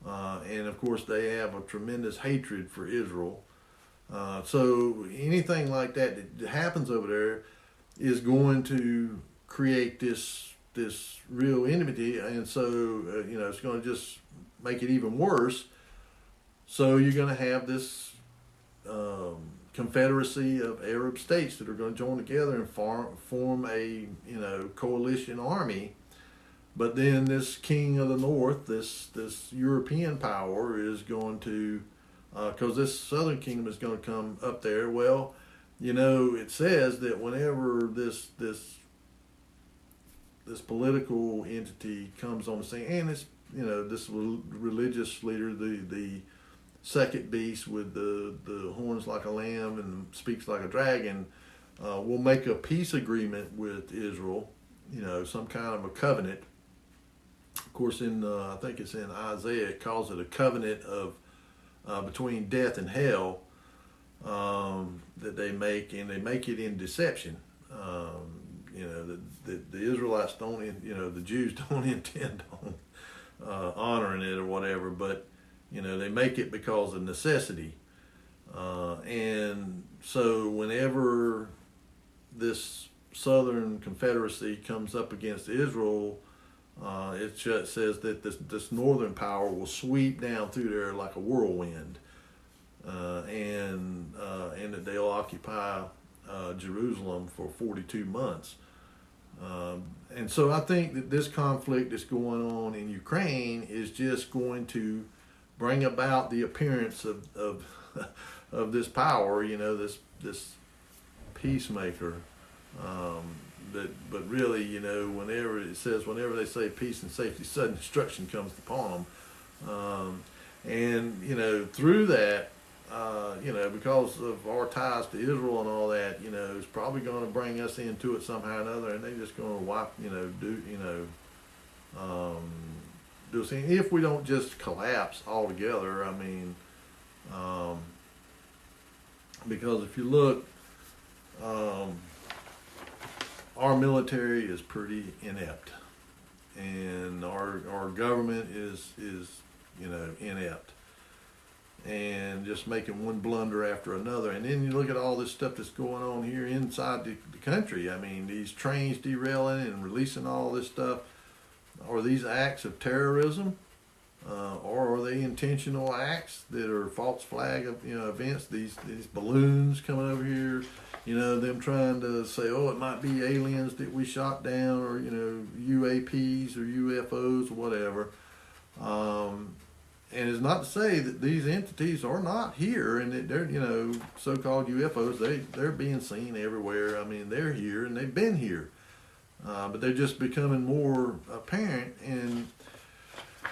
And of course, they have a tremendous hatred for Israel. So anything like that happens over there is going to create this real enmity, and so it's going to just make it even worse. So you're going to have this confederacy of Arab states that are going to join together and form a coalition army. But then this king of the north, this European power, is going to, because this southern kingdom is going to come up there. Well, it says that whenever this political entity comes on the scene, and it's this religious leader, the second beast with the horns like a lamb and speaks like a dragon, will make a peace agreement with Israel, some kind of a covenant. Of course, I think it's in Isaiah, it calls it a covenant of between death and hell, that they make, and they make it in deception. The Israelites don't, the Jews don't intend on honoring it or whatever, but they make it because of necessity. And so whenever this Southern Confederacy comes up against Israel, it just says that this northern power will sweep down through there like a whirlwind, and that they'll occupy Jerusalem for 42 months. And so I think that this conflict that's going on in Ukraine is just going to bring about the appearance of of this power, this peacemaker. But really, whenever it says, whenever they say peace and safety, sudden destruction comes upon them. And through that, because of our ties to Israel and all that, it's probably going to bring us into it somehow or another, and they're just going to wipe, do us in. If we don't just collapse altogether. I mean, because if you look, our military is pretty inept, and our government is inept, and just making one blunder after another. And then you look at all this stuff that's going on here inside the country. I mean, these trains derailing and releasing all this stuff. Are these acts of terrorism, or are they intentional acts that are false flag of events? These balloons coming over here, them trying to say, oh, it might be aliens that we shot down, or UAPs or UFOs or whatever. And it's not to say that these entities are not here, and that they're so-called UFOs. They're being seen everywhere. I mean, they're here and they've been here. But they're just becoming more apparent. And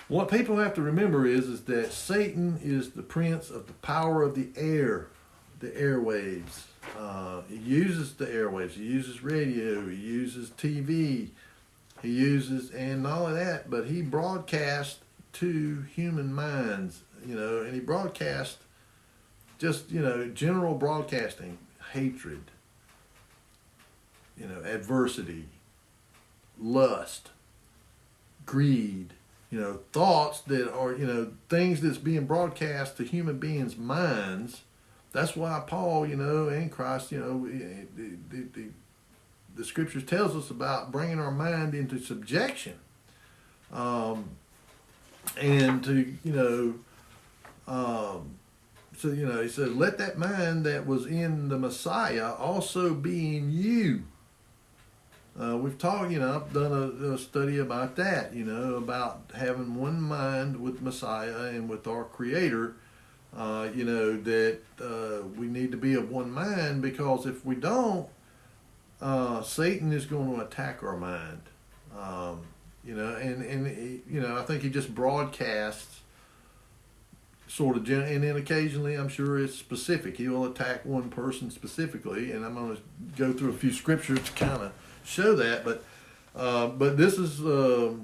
what people have to remember is that Satan is the prince of the power of the air, the airwaves. He uses the airwaves. He uses radio. He uses TV. He uses, and not only that, but he broadcasts to human minds, and he broadcasts just, general broadcasting, hatred, adversity, lust, greed, thoughts that are, things that's being broadcast to human beings' minds. That's why Paul, and Christ, the scriptures tells us about bringing our mind into subjection. And to, so, he says, let that mind that was in the Messiah also be in you. We've talked, I've done a study about that, about having one mind with Messiah and with our Creator, that we need to be of one mind, because if we don't, Satan is going to attack our mind. I think he just broadcasts sort of, and then occasionally I'm sure it's specific. He will attack one person specifically, and I'm going to go through a few scriptures to kind of show that. But this is the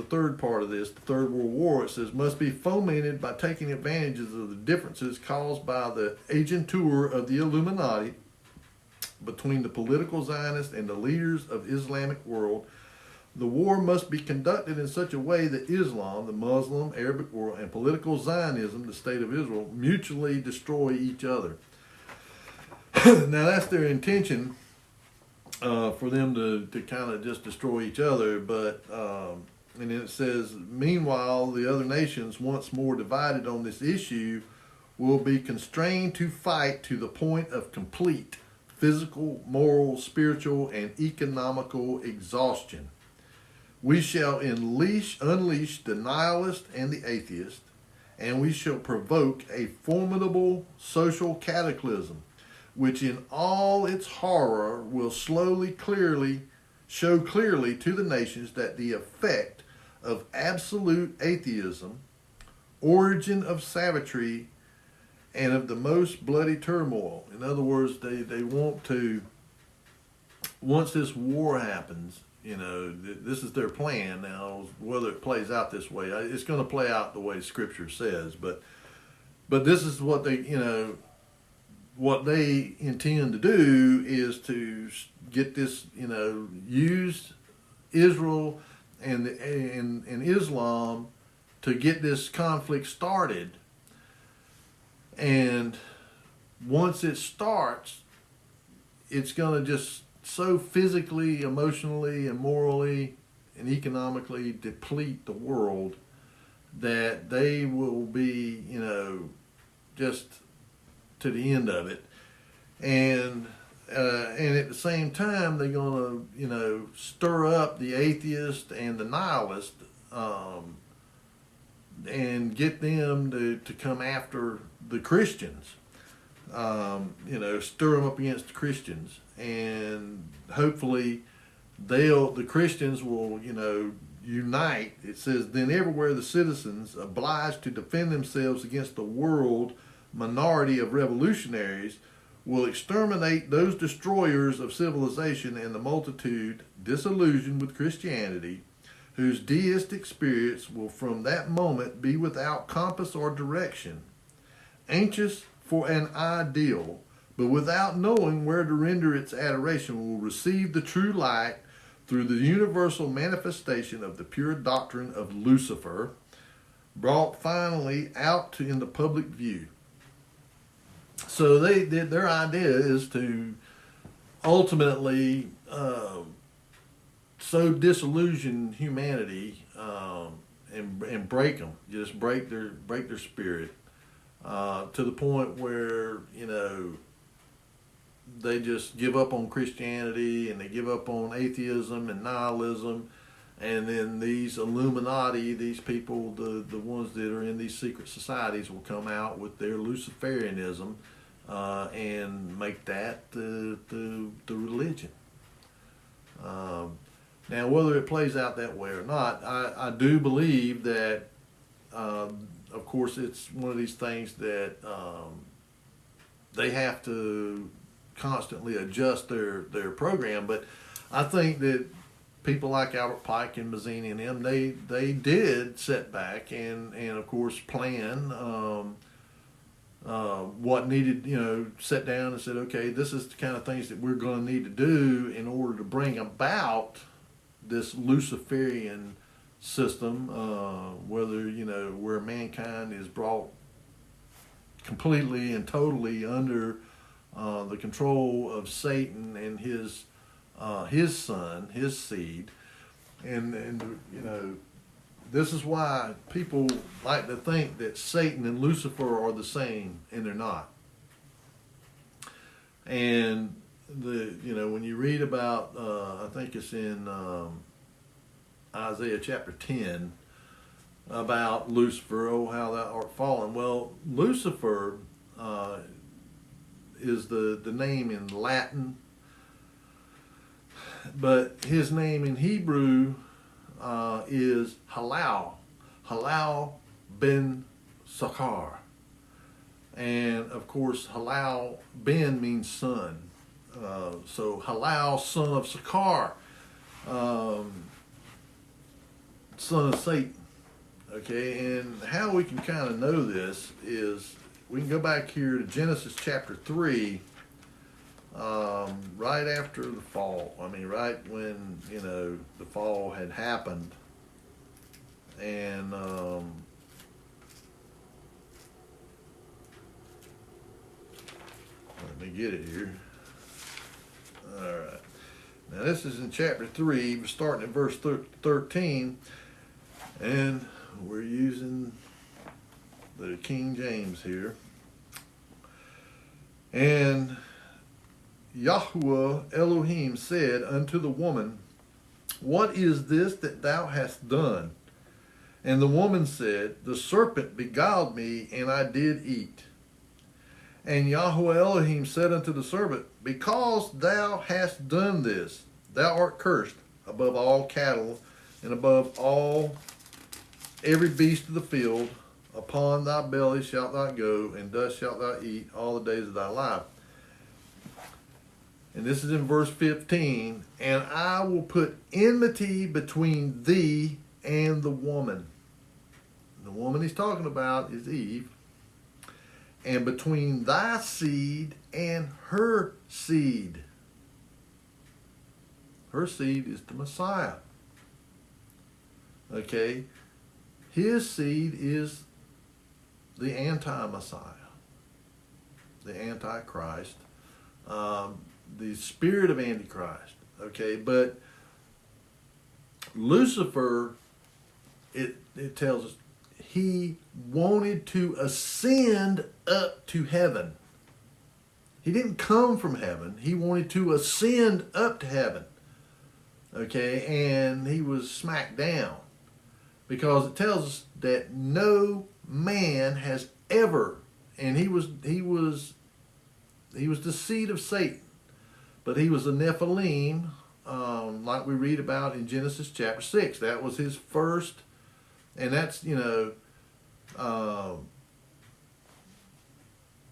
third part of this, the Third World War. It says, must be fomented by taking advantages of the differences caused by the agentur of the Illuminati between the political Zionists and the leaders of the Islamic world. The war must be conducted in such a way that Islam, the Muslim, Arabic world, and political Zionism, the state of Israel, mutually destroy each other. Now that's their intention, for them to kind of just destroy each other. But and then it says, meanwhile, the other nations, once more divided on this issue, will be constrained to fight to the point of complete physical, moral, spiritual, and economical exhaustion. We shall unleash the nihilist and the atheist, and we shall provoke a formidable social cataclysm, which in all its horror will show clearly to the nations that the effect of absolute atheism, origin of savagery, and of the most bloody turmoil. In other words, they want to, once this war happens, this is their plan. Now, whether it plays out this way, it's going to play out the way Scripture says. But this is what they intend to do, is to get this, use Israel and Islam to get this conflict started. And once it starts, it's going to just so physically, emotionally, and morally, and economically deplete the world that they will be, just to the end of it. And and at the same time, they're going to, stir up the atheist and the nihilist, and get them to come after the Christians. Stir them up against the Christians, and hopefully the Christians will, unite. It says, then everywhere the citizens obliged to defend themselves against the world minority of revolutionaries will exterminate those destroyers of civilization and the multitude disillusioned with Christianity, whose deistic spirits will from that moment be without compass or direction, anxious for an ideal, but without knowing where to render its adoration, will receive the true light through the universal manifestation of the pure doctrine of Lucifer, brought finally out in the public view. So their idea is to ultimately so disillusion humanity, and break them, just break their spirit, to the point where they just give up on Christianity and they give up on atheism and nihilism, and then these Illuminati, these people, the ones that are in these secret societies, will come out with their Luciferianism, and make that the religion. Now, whether it plays out that way or not, I do believe that, of course, it's one of these things that they have to constantly adjust their program. But I think that people like Albert Pike and Mazzini and them, they did sit back and of course plan what needed, sit down and said, okay, this is the kind of things that we're going to need to do in order to bring about this Luciferian system, where mankind is brought completely and totally under the control of Satan and his son, his seed, and this is why people like to think that Satan and Lucifer are the same, and they're not. And when you read about, I think it's in Isaiah chapter 10, about Lucifer, oh how thou art fallen. Well, Lucifer is the name in Latin, but his name in Hebrew is Halal ben Sakar. And of course, Halal ben means son. So Halal, son of Sakar, son of Satan. Okay, and how we can kind of know this is we can go back here to Genesis chapter 3, right after the fall. I mean, right when, the fall had happened. And let me get it here. All right. Now this is in chapter 3, starting at verse 13, and we're using the King James here. And Yahweh Elohim said unto the woman, what is this that thou hast done? And the woman said, the serpent beguiled me, and I did eat. And Yahweh Elohim said unto the serpent, because thou hast done this, thou art cursed above all cattle, and above every beast of the field. Upon thy belly shalt thou go, and dust shalt thou eat all the days of thy life. And this is in verse 15. And I will put enmity between thee and the woman. The woman he's talking about is Eve. And between thy seed and her seed. Her seed is the Messiah. Okay? His seed is the anti-Messiah, the Antichrist, the spirit of Antichrist. Okay? But Lucifer, it tells us, he wanted to ascend up to heaven. He didn't come from heaven. He wanted to ascend up to heaven. Okay, and he was smacked down because it tells us that no man has ever, and he was the seed of Satan, but he was a Nephilim, like we read about in Genesis chapter 6. That was his first, and that's,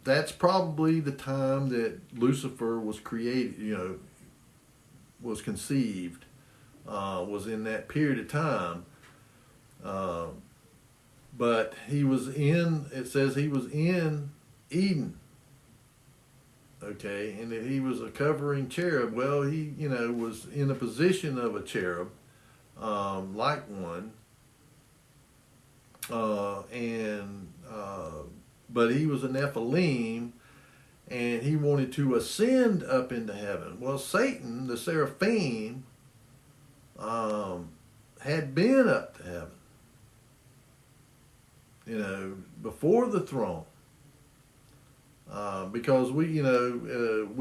that's probably the time that Lucifer was created, was conceived, was in that period of time. But it says he was in Eden. Okay, and that he was a covering cherub. Well, he, was in a position of a cherub, like one. But he was a Nephilim, and he wanted to ascend up into heaven. Well, Satan, the seraphim, had been up to heaven, before the throne. Because we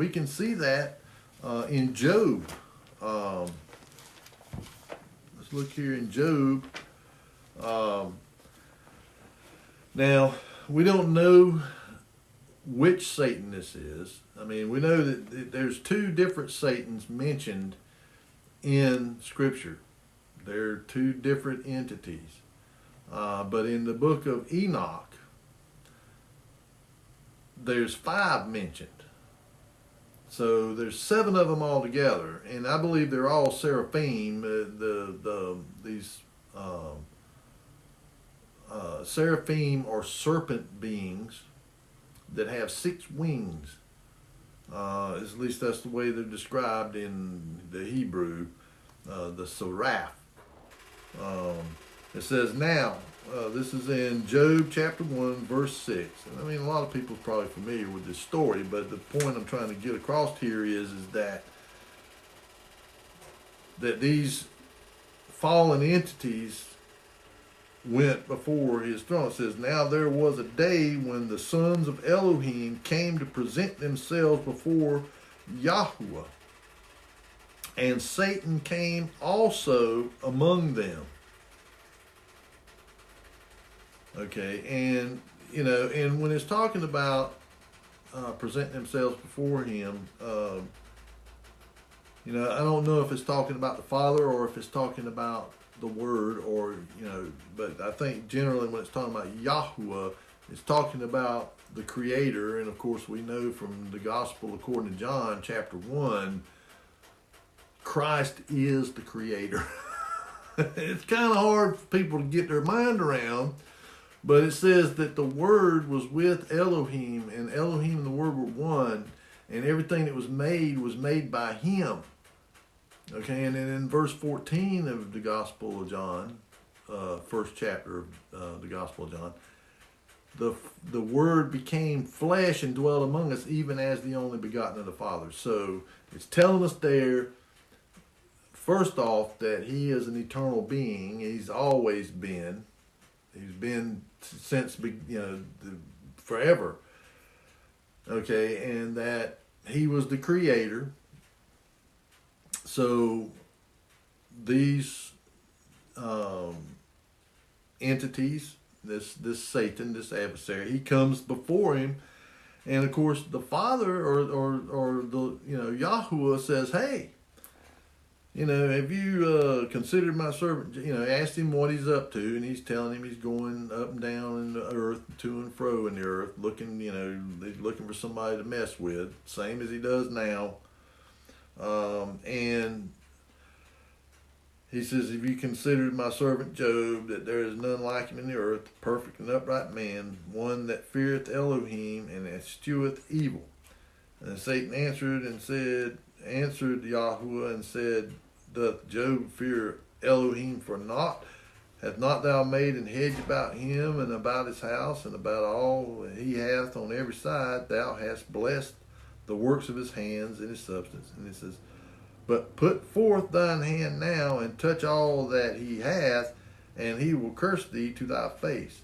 can see that in Job. Let's look here in Job. Now, we don't know which Satan this is. I mean, we know that there's two different Satans mentioned in Scripture. They're two different entities. But in the book of Enoch, there's 5 mentioned. So there's 7 of them all together, and I believe they're all seraphim. These seraphim are serpent beings that have 6 wings. At least that's the way they're described in the Hebrew, the seraph. It says, now, this is in Job chapter 1, verse 6. And I mean, a lot of people are probably familiar with this story, but the point I'm trying to get across here is that these fallen entities went before his throne. It says, now there was a day when the sons of Elohim came to present themselves before Yahuwah, and Satan came also among them. Okay, and and when it's talking about presenting themselves before him, I don't know if it's talking about the Father or if it's talking about the Word, or but I think generally when it's talking about Yahuwah, it's talking about the Creator. And of course, we know from the Gospel according to John chapter 1, Christ is the Creator. It's kind of hard for people to get their mind around. But it says that the Word was with Elohim, and Elohim and the Word were one, and everything that was made by Him. Okay, and then in verse 14 of the Gospel of John, first chapter of the Gospel of John, the Word became flesh and dwelt among us, even as the only begotten of the Father. So it's telling us there, first off, that He is an eternal being. He's always been. He's been since forever. Okay, and that He was the Creator. So these entities, this Satan, this adversary, he comes before him, and of course the Father or the Yahuwah says, hey, have you considered my servant? Asked him what he's up to, and he's telling him he's going up and down in the earth, to and fro in the earth, looking, he's looking for somebody to mess with, same as he does now. And he says, have you considered my servant Job, that there is none like him in the earth, perfect and upright man, one that feareth Elohim and escheweth evil? And Satan answered Yahuwah and said, doth Job fear Elohim for naught? Hath not thou made an hedge about him and about his house and about all he hath on every side? Thou hast blessed the works of his hands and his substance. And it says, but put forth thine hand now and touch all that he hath, and he will curse thee to thy face.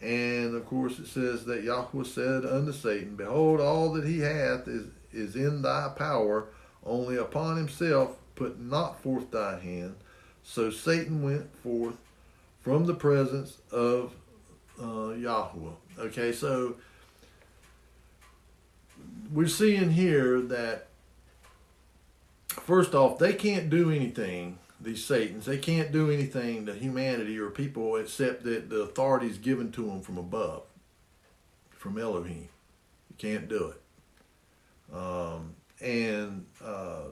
And of course it says that Yahweh said unto Satan, Behold, all that he hath is in thy power, only upon himself put not forth thy hand. So Satan went forth from the presence of Yahweh. Okay, so we're seeing here that, first off, they can't do anything, these Satans. They can't do anything to humanity or people except that the authority is given to them from above, from Elohim. You can't do it.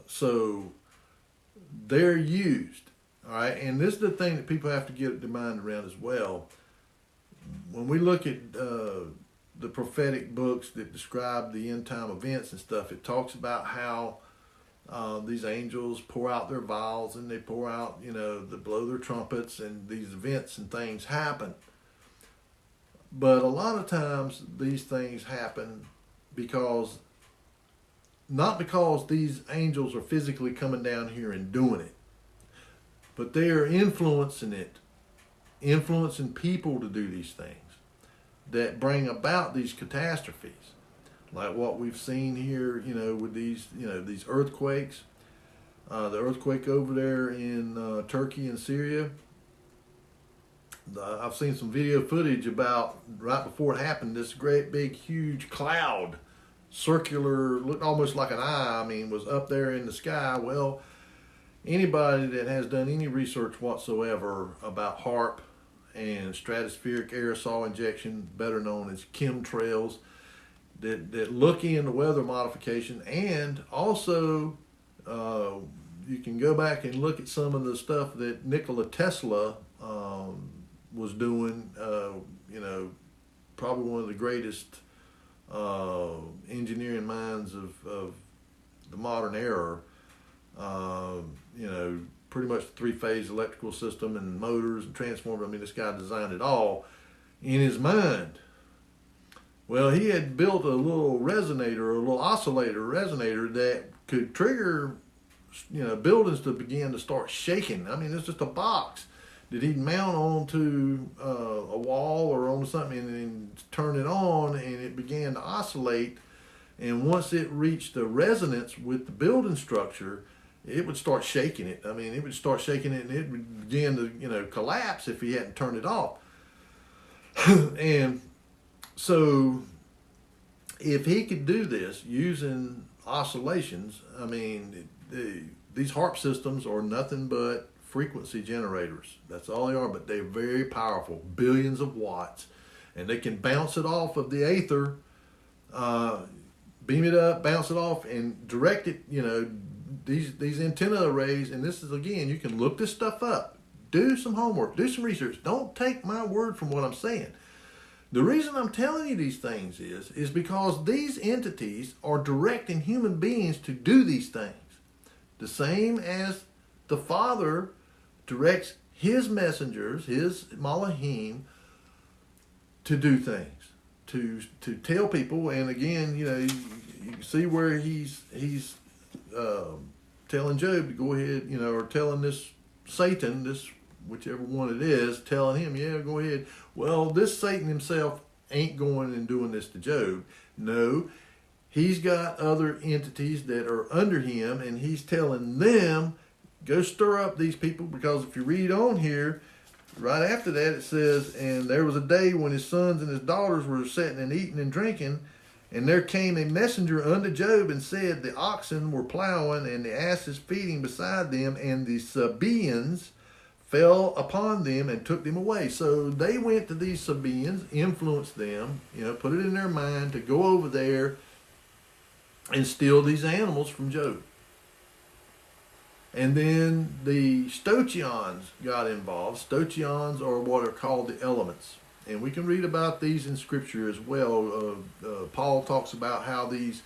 So they're used. All right, and this is the thing that people have to get their mind around as well. When we look at the prophetic books that describe the end time events and stuff, it talks about how these angels pour out their vials and they pour out, they blow their trumpets, and these events and things happen. But a lot of times these things happen not because these angels are physically coming down here and doing it, but they are influencing people to do these things that bring about these catastrophes. Like what we've seen here, with these earthquakes. The earthquake over there in Turkey and Syria. I've seen some video footage about right before it happened, this great big huge cloud, circular, looked almost like an eye, was up there in the sky. Well, anybody that has done any research whatsoever about HAARP and stratospheric aerosol injection, better known as chemtrails, that look into weather modification, and also you can go back and look at some of the stuff that Nikola Tesla was doing, probably one of the greatest engineering minds of the modern era. Pretty much the three-phase electrical system and motors and transformers. This guy designed it all in his mind. Well, he had built a little resonator, a little oscillator resonator that could trigger, buildings to begin to start shaking. It's just a box that he'd mount onto a wall or on something and then turn it on, and it began to oscillate. And once it reached the resonance with the building structure, it would start shaking it. It would start shaking it, and it would begin to, collapse if he hadn't turned it off. And so if he could do this using oscillations, these HAARP systems are nothing but frequency generators. That's all they are, but they're very powerful, billions of watts, and they can bounce it off of the aether, beam it up, bounce it off, and direct it, these antenna arrays. And this is, again, you can look this stuff up, do some homework, do some research. Don't take my word from what I'm saying. The reason I'm telling you these things is because these entities are directing human beings to do these things. The same as the Father directs his messengers, his Malachim, to do things, to tell people. And again, you can see where he's telling Job to go ahead, or telling this Satan, this whichever one it is, telling him, yeah, go ahead. Well, this Satan himself ain't going and doing this to Job. No, he's got other entities that are under him, and he's telling them, go stir up these people, because if you read on here, right after that it says, and there was a day when his sons and his daughters were sitting and eating and drinking, and there came a messenger unto Job and said, the oxen were plowing and the asses feeding beside them, and the Sabaeans fell upon them and took them away. So they went to these Sabaeans, influenced them, put it in their mind to go over there and steal these animals from Job. And then the Stoichions got involved. Stoichions are what are called the elements. And we can read about these in Scripture as well. Paul talks about how these,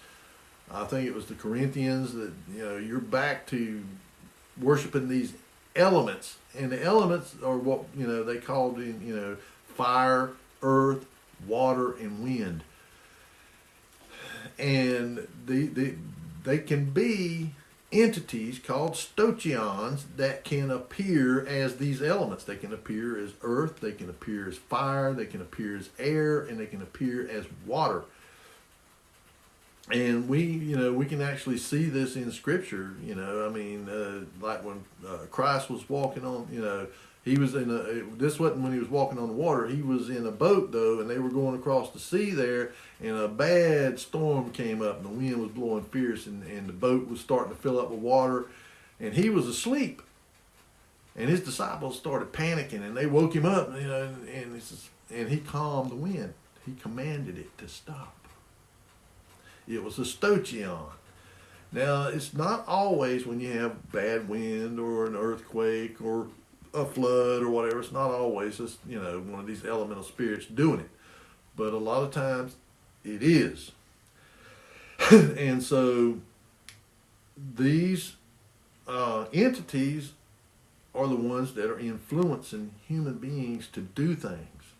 I think it was the Corinthians, that you're back to worshiping these elements. And the elements are what they called in fire, earth, water, and wind. And they can be entities called stoichons that can appear as these elements. They can appear as earth, they can appear as fire, they can appear as air, and they can appear as water. And we can actually see this in Scripture. Like when Christ was walking on, he was this wasn't when he was walking on the water. He was in a boat though, and they were going across the sea there, and a bad storm came up, and the wind was blowing fierce, and the boat was starting to fill up with water, and he was asleep. And his disciples started panicking, and they woke him up, and he calmed the wind. He commanded it to stop. It was a stoichion. Now, it's not always when you have bad wind or an earthquake or a flood or whatever. It's not always just, one of these elemental spirits doing it. But a lot of times it is. And so these entities are the ones that are influencing human beings to do things.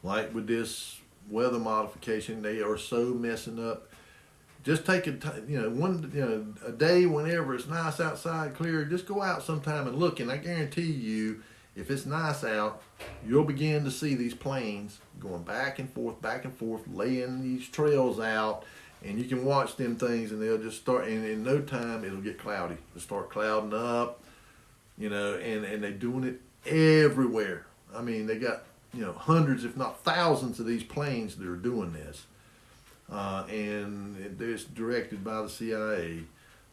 Like with this weather modification, they are so messing up. Just take a day whenever it's nice outside, clear. Just go out sometime and look, and I guarantee you, if it's nice out, you'll begin to see these planes going back and forth, laying these trails out, and you can watch them things, and they'll just start. And in no time, it'll get cloudy. It'll start clouding up, and they're doing it everywhere. I mean, they got hundreds, if not thousands, of these planes that are doing this. And it's directed by the CIA,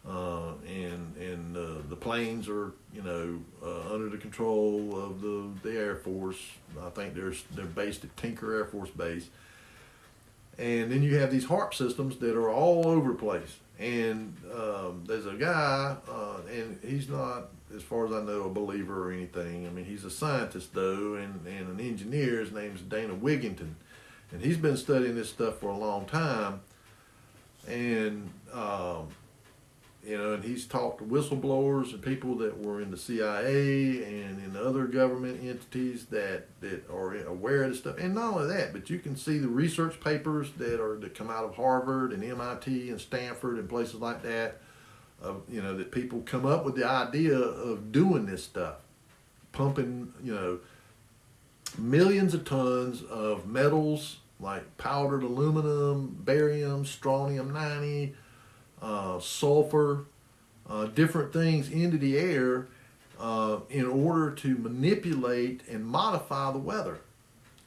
and the planes are under the control of the Air Force. I think they're based at Tinker Air Force Base. And then you have these HARP systems that are all over the place. And there's a guy, and he's not, as far as I know, a believer or anything. I mean, he's a scientist though, and an engineer. His name's Dana Wigington. And he's been studying this stuff for a long time, and and he's talked to whistleblowers and people that were in the CIA and in other government entities that are aware of this stuff. And not only that, but you can see the research papers that come out of Harvard and MIT and Stanford and places like that. That people come up with the idea of doing this stuff, pumping millions of tons of metals like powdered aluminum, barium, strontium-90, sulfur, different things into the air in order to manipulate and modify the weather,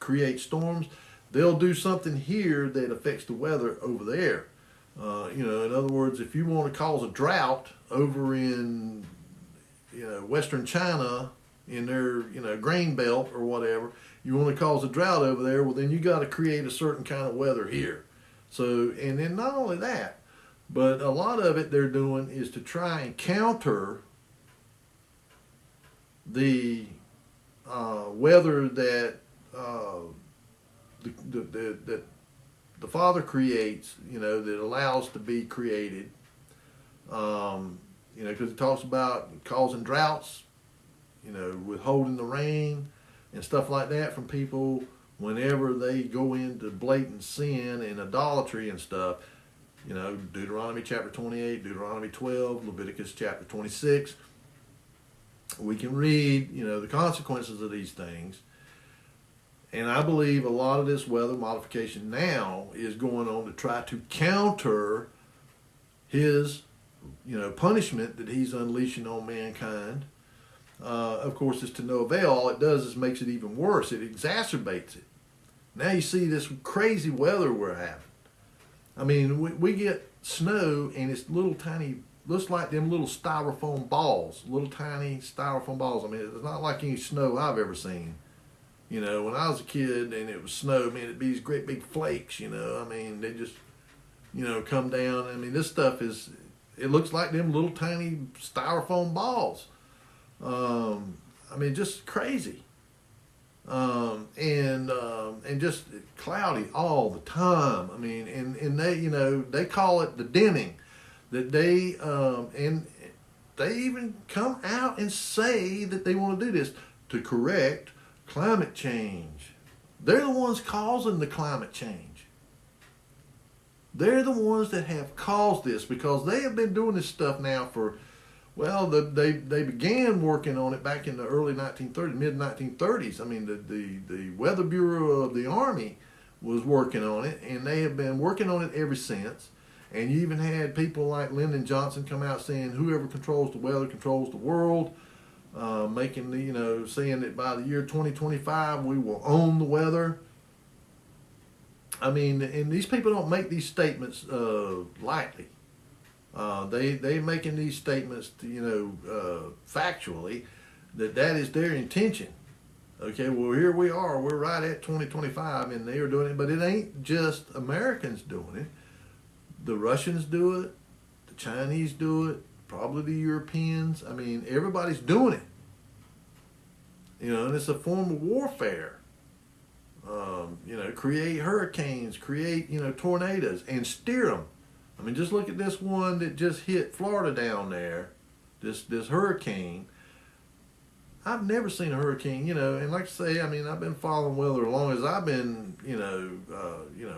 create storms. They'll do something here that affects the weather over there. In other words, if you want to cause a drought over in Western China, in their grain belt or whatever, you want to cause a drought over there, well then you got to create a certain kind of weather here. So, and then not only that, but a lot of it they're doing is to try and counter the weather that that the Father creates, that allows to be created. Because it talks about causing droughts, withholding the rain and stuff like that from people whenever they go into blatant sin and idolatry and stuff. Deuteronomy chapter 28, Deuteronomy 12, Leviticus chapter 26. We can read, the consequences of these things. And I believe a lot of this weather modification now is going on to try to counter his, punishment that he's unleashing on mankind. Of course, it's to no avail. All it does is makes it even worse. It exacerbates it. Now you see this crazy weather we're having. I mean, we get snow, and it's little tiny, looks like them little styrofoam balls, little tiny styrofoam balls. I mean, it's not like any snow I've ever seen. When I was a kid and it was snow, man, it'd be these great big flakes, I mean, they just, come down. I mean, this stuff it looks like them little tiny styrofoam balls. I mean, just crazy. And just cloudy all the time. I mean, and they, they call it the dimming, that they, and they even come out and say that they want to do this to correct climate change. They're the ones causing the climate change. They're the ones that have caused this, because they have been doing this stuff now for, well, they began working on it back in the early 1930s, mid 1930s. I mean, the Weather Bureau of the Army was working on it, and they have been working on it ever since. And you even had people like Lyndon Johnson come out saying whoever controls the weather controls the world, making saying that by the year 2025 we will own the weather. I mean, and these people don't make these statements lightly. They making these statements, factually, that is their intention. Okay, well, here we are. We're right at 2025, and they are doing it. But it ain't just Americans doing it. The Russians do it. The Chinese do it. Probably the Europeans. I mean, everybody's doing it. And it's a form of warfare. Create hurricanes, create, tornadoes, and steer them. I mean, just look at this one that just hit Florida down there, this hurricane. I've never seen a hurricane, and like I say, I mean, I've been following weather as long as I've been,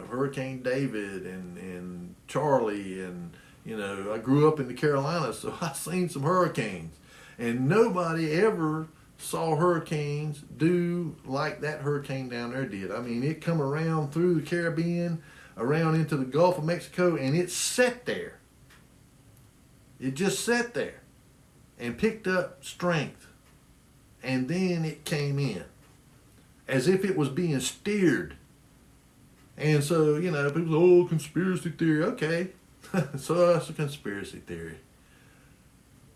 Hurricane David and Charlie, and, I grew up in the Carolinas, so I've seen some hurricanes. And nobody ever saw hurricanes do like that hurricane down there did. I mean, it come around through the Caribbean, around into the Gulf of Mexico, and it sat there. It just sat there and picked up strength. And then it came in as if it was being steered. And so, people say, oh, conspiracy theory. Okay, so that's a conspiracy theory.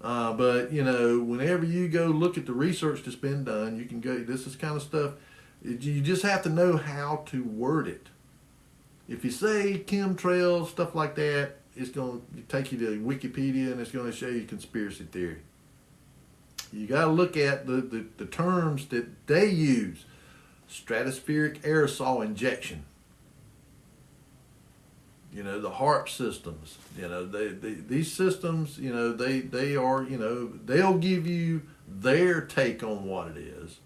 But, whenever you go look at the research that's been done, you can go, this is kind of stuff, you just have to know how to word it. If you say chemtrails, stuff like that, it's going to take you to Wikipedia and it's going to show you conspiracy theory. You got to look at the terms that they use. Stratospheric aerosol injection. The HARP systems. These systems, they are, they'll give you their take on what it is.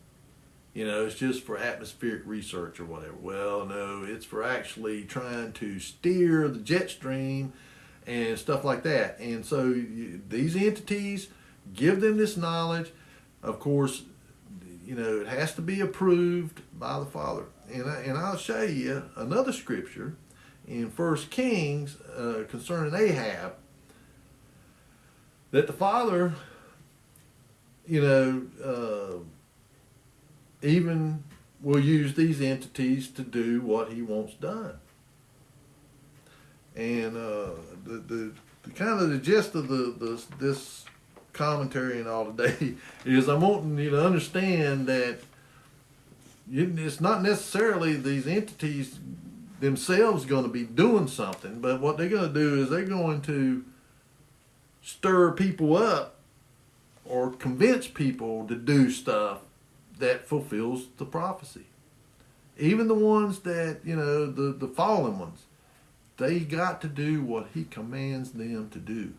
It's just for atmospheric research or whatever. Well, no, it's for actually trying to steer the jet stream and stuff like that. And so these entities, give them this knowledge. Of course, it has to be approved by the Father. And I'll show you another scripture in 1 Kings concerning Ahab, that the Father, even will use these entities to do what he wants done. And the kind of the gist of this commentary and all today is I'm wanting you to understand that it's not necessarily these entities themselves going to be doing something, but what they're going to do is they're going to stir people up or convince people to do stuff that fulfills the prophecy. Even the ones that, the fallen ones, they got to do what he commands them to do.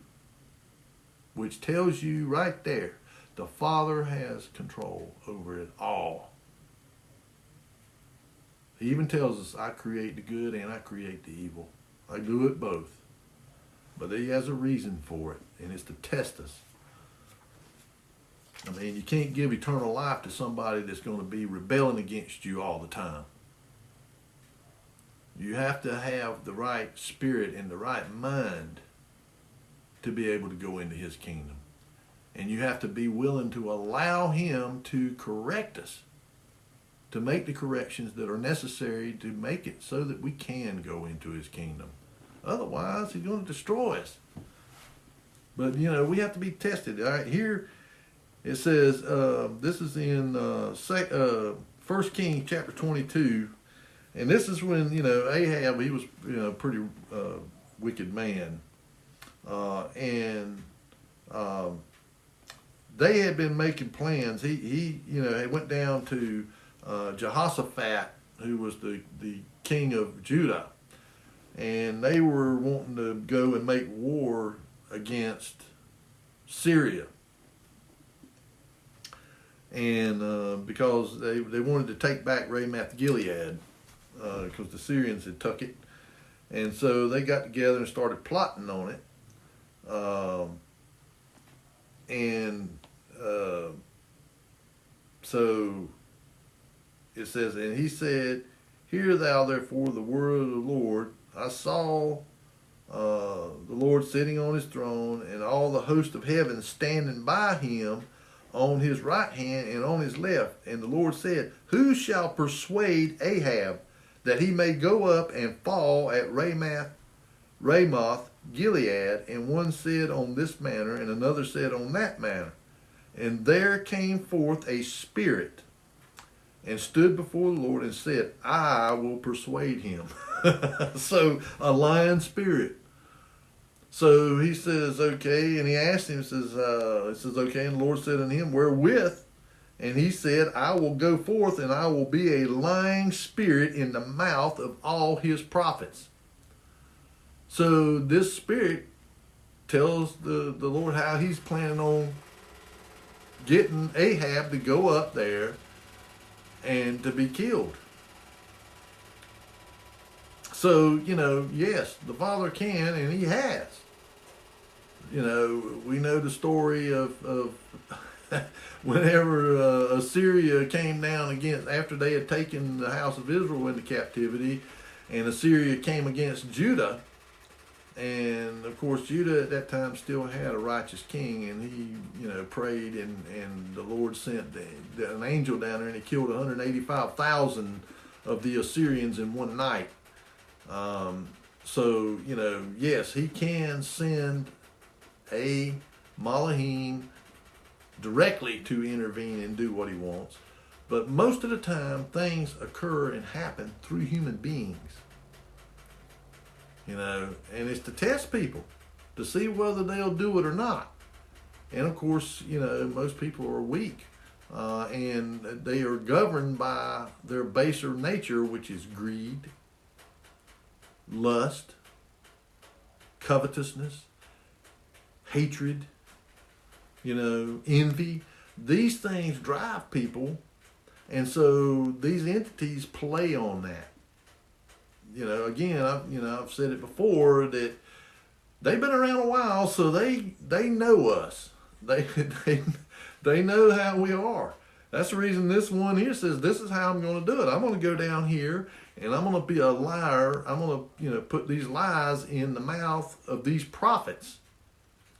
Which tells you right there, the Father has control over it all. He even tells us, I create the good and I create the evil. I do it both. But he has a reason for it, and it's to test us. I mean, you can't give eternal life to somebody that's going to be rebelling against you all the time. You have to have the right spirit and the right mind to be able to go into his kingdom. And you have to be willing to allow him to correct us, to make the corrections that are necessary to make it so that we can go into his kingdom. Otherwise, he's going to destroy us. But, we have to be tested. All right, here it says, this is in 1 Kings chapter 22, and this is when, Ahab, he was, a pretty wicked man. And they had been making plans. He went down to Jehoshaphat, who was the king of Judah, and they were wanting to go and make war against Syria. And because they wanted to take back Ramoth Gilead, because the Syrians had took it. And so they got together and started plotting on it. So it says, and he said, "Hear thou therefore the word of the Lord. I saw the Lord sitting on his throne, and all the host of heaven standing by him on his right hand and on his left. And the Lord said, Who shall persuade Ahab that he may go up and fall at Ramoth Gilead? And one said on this manner, and another said on that manner. And there came forth a spirit, and stood before the Lord, and said, I will persuade him." So, a lying spirit. So he says, okay, and he asked him, says, okay, and the Lord said unto him, "Wherewith?" And he said, "I will go forth, and I will be a lying spirit in the mouth of all his prophets." So this spirit tells the Lord how he's planning on getting Ahab to go up there and to be killed. So, yes, the Father can, and he has. We know the story of whenever Assyria came down after they had taken the house of Israel into captivity, and Assyria came against Judah. And of course, Judah at that time still had a righteous king, and he, prayed, and the Lord sent an angel down there, and he killed 185,000 of the Assyrians in one night. So, yes, he can send a Malahim directly to intervene and do what he wants. But most of the time, things occur and happen through human beings. And it's to test people, to see whether they'll do it or not. And of course, most people are weak. And they are governed by their baser nature, which is greed, lust, covetousness, hatred, envy. These things drive people, and so these entities play on that. Again, I've said it before that they've been around a while, so they know us. They know how we are. That's the reason this one here says, this is how I'm going to do it. I'm going to go down here, and I'm going to be a liar. I'm going to put these lies in the mouth of these prophets.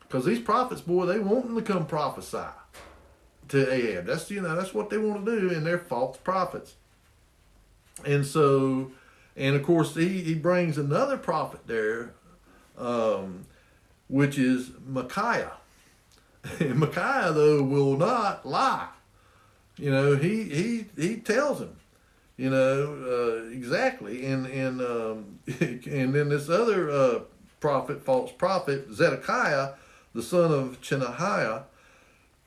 Because these prophets, boy, they want them to come prophesy to Ahab. That's what they want to do, and they're false prophets. And so, and of course, he brings another prophet there, which is Micaiah. And Micaiah, though, will not lie. He tells him, exactly. And then this other prophet, false prophet, Zedekiah, the son of Chenahiah,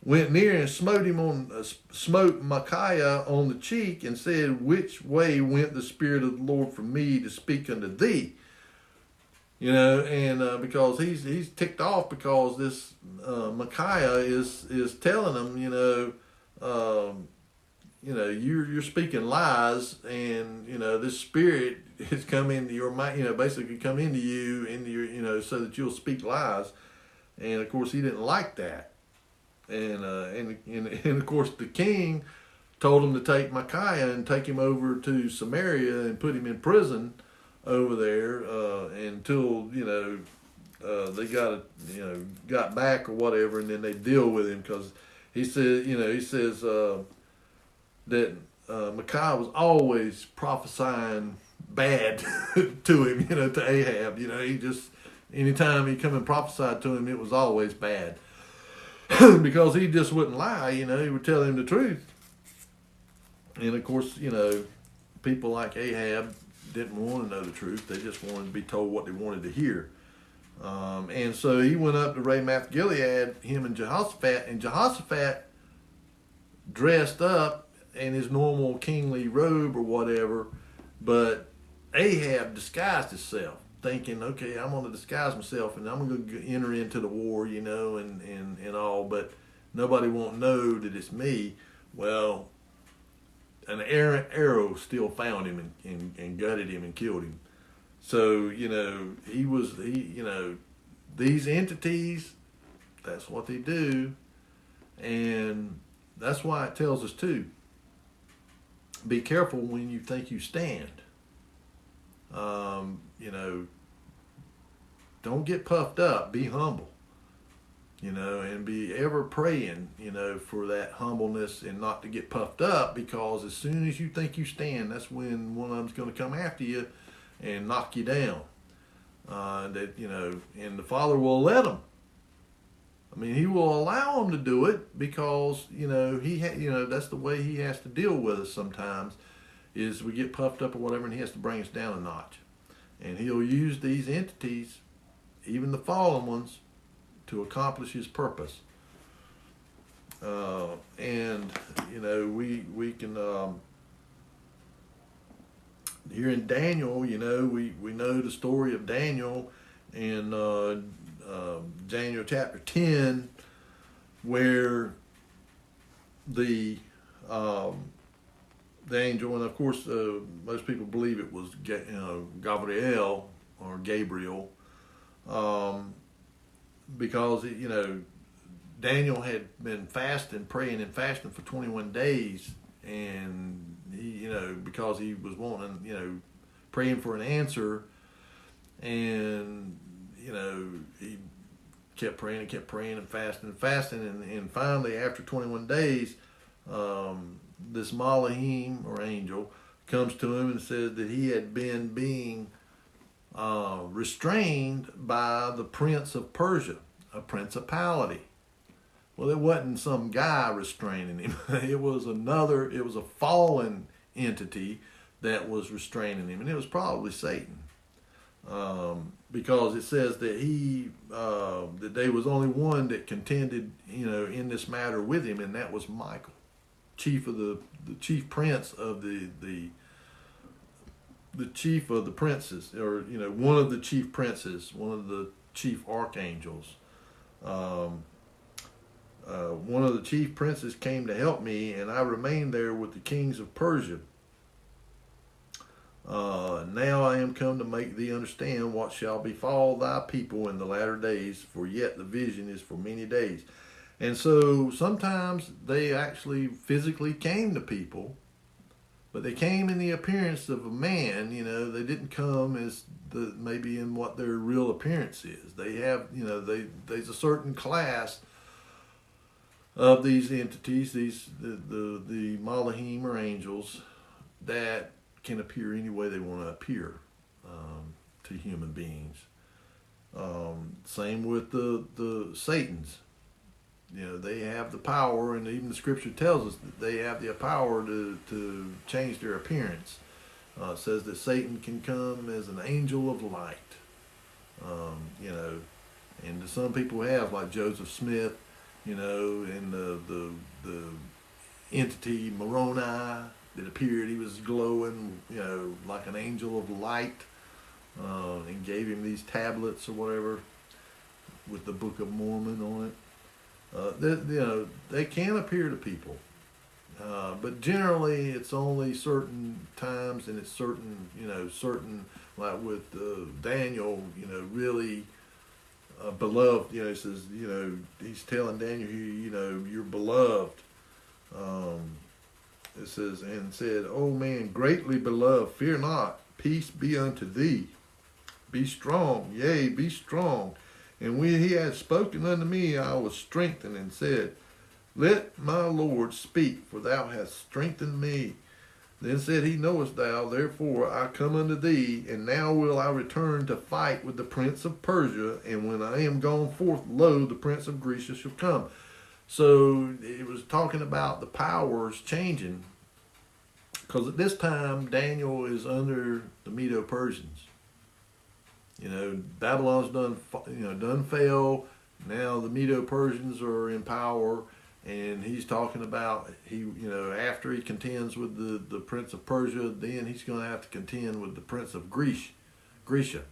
went near and smote Micaiah on the cheek, and said, "Which way went the Spirit of the Lord from me to speak unto thee?" Because he's ticked off because this Micaiah is telling him, you're speaking lies, and this spirit has come into your mind, basically come into you, so that you'll speak lies. And of course, he didn't like that. And of course, the king told him to take Micaiah and take him over to Samaria and put him in prison over there until they got back or whatever, and then they deal with him, because he says that Micaiah was always prophesying bad to him, to Ahab. He just, anytime he come and prophesied to him, it was always bad. Because he just wouldn't lie, he would tell him the truth. And of course, people like Ahab didn't want to know the truth. They just wanted to be told what they wanted to hear. And so he went up to Ramoth Gilead, him and Jehoshaphat dressed up in his normal kingly robe or whatever, but Ahab disguised himself, thinking, okay, I'm going to disguise myself and I'm going to enter into the war, and all, but nobody won't know that it's me. Well, an arrow still found him and gutted him and killed him. So, these entities, that's what they do. And that's why it tells us too, be careful when you think you stand. Don't get puffed up, be humble, and be ever praying, for that humbleness and not to get puffed up, because as soon as you think you stand, that's when one of them's going to come after you and knock you down. And the Father will let them. I mean, He will allow them to do it because, that's the way He has to deal with us sometimes, is we get puffed up or whatever, and He has to bring us down a notch. And He'll use these entities, even the fallen ones, to accomplish His purpose. We can, here in Daniel, we know the story of Daniel in Daniel chapter 10, where the angel, and of course most people believe it was Gabriel or Gabriel, because Daniel had been praying and fasting for 21 days, and he, because he was wanting, praying for an answer, and he kept praying and fasting, and finally after 21 days, this Malahim or angel comes to him and says that he had been being restrained by the prince of Persia, a principality. Well, it wasn't some guy restraining him. It was a fallen entity that was restraining him, and it was probably Satan. Because it says that that there was only one that contended, in this matter with him, and that was Michael, the chief prince of the chief of the princes, or one of the chief princes, one of the chief archangels. One of the chief princes came to help me, and I remained there with the kings of Persia. Now I am come to make thee understand what shall befall thy people in the latter days, for yet the vision is for many days. And so sometimes they actually physically came to people, but they came in the appearance of a man. They didn't come as maybe in what their real appearance is. They have, there's a certain class of these entities, the Malahim or angels, that can appear any way they want to appear to human beings. Same with the Satans. They have the power, and even the Scripture tells us that they have the power to change their appearance. It says that Satan can come as an angel of light. And some people have, like Joseph Smith, and the entity Moroni that appeared. He was glowing, like an angel of light, and gave him these tablets or whatever with the Book of Mormon on it. They can appear to people, but generally it's only certain times, and it's certain, like with Daniel, really beloved. He says, he's telling Daniel, you're beloved. It says, and said, "O man, greatly beloved, fear not, peace be unto thee. Be strong, yea, be strong. And when he had spoken unto me, I was strengthened, and said, Let my Lord speak, for thou hast strengthened me. Then said he, Knowest thou, therefore I come unto thee, and now will I return to fight with the prince of Persia, and when I am gone forth, lo, the prince of Greece shall come." So it was talking about the powers changing, because at this time Daniel is under the Medo-Persians. Babylon's done fail. Now the Medo-Persians are in power, and he's talking about after he contends with the prince of Persia, then he's going to have to contend with the prince of Grecia.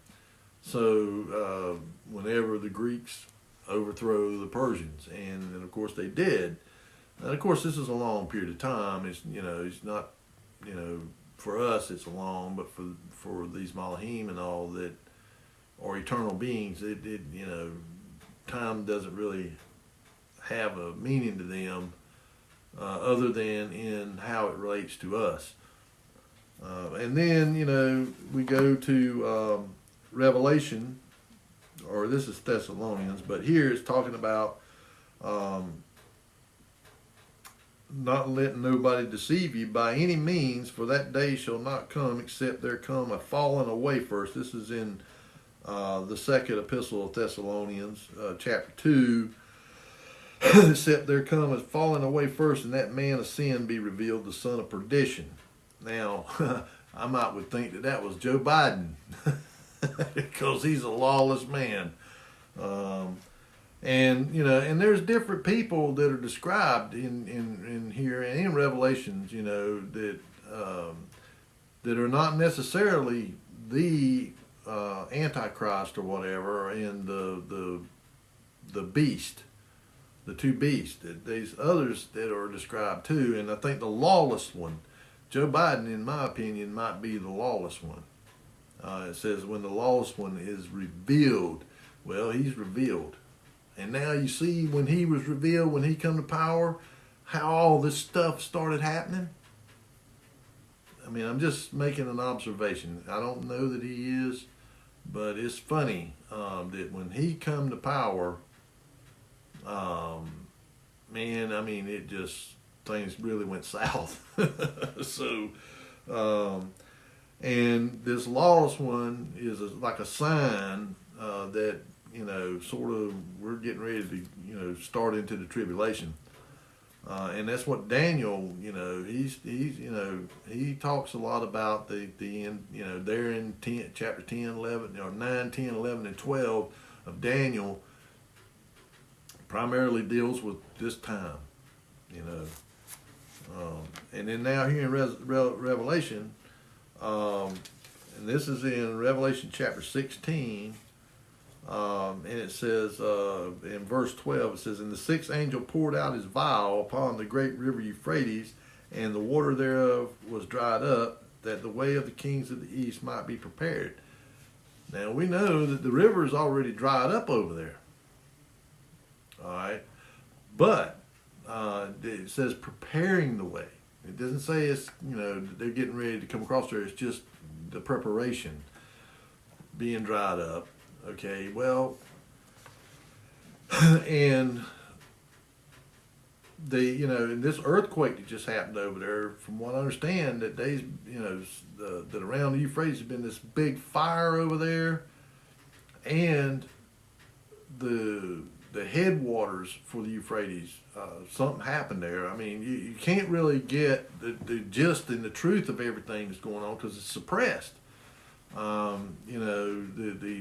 So whenever the Greeks overthrow the Persians, and of course they did. And of course this is a long period of time. It's not for us it's long, but for these Malahim and all that are eternal beings. Time doesn't really have a meaning to them other than in how it relates to us. And then, we go to Revelation, or this is Thessalonians, but here it's talking about not letting nobody deceive you by any means, for that day shall not come except there come a falling away first. This is in the second epistle of Thessalonians, chapter 2. Except there come a falling away first, and that man of sin be revealed, the son of perdition. Now, I would think that was Joe Biden, because he's a lawless man. And there's different people that are described in here and in Revelations, that are not necessarily the Antichrist or whatever, and the beast, the two beasts. There's others that are described too, and I think the lawless one, Joe Biden, in my opinion, might be the lawless one. It says when the lawless one is revealed, well, he's revealed. And now you see when he was revealed, when he come to power, how all this stuff started happening. I mean, I'm just making an observation. I don't know that he is, but it's funny that when he come to power, it just, things really went south. So, and this lawless one is like a sign that, sort of we're getting ready to, start into the tribulation. And that's what Daniel, he talks a lot about the end, there in chapter 10, 11, or 9, 10, 11, and 12 of Daniel, primarily deals with this time, and then now here in Revelation, and this is in Revelation chapter 16, and it says in verse 12, it says, "And the sixth angel poured out his vial upon the great river Euphrates, and the water thereof was dried up, that the way of the kings of the east might be prepared." Now we know that the river is already dried up over there. All right, but it says preparing the way. It doesn't say it's, they're getting ready to come across there. It's just the preparation being dried up. Okay, well, and in this earthquake that just happened over there, from what I understand, that that around the Euphrates has been this big fire over there, and the headwaters for the Euphrates, something happened there. I mean, you can't really get the gist and the truth of everything that's going on because it's suppressed. The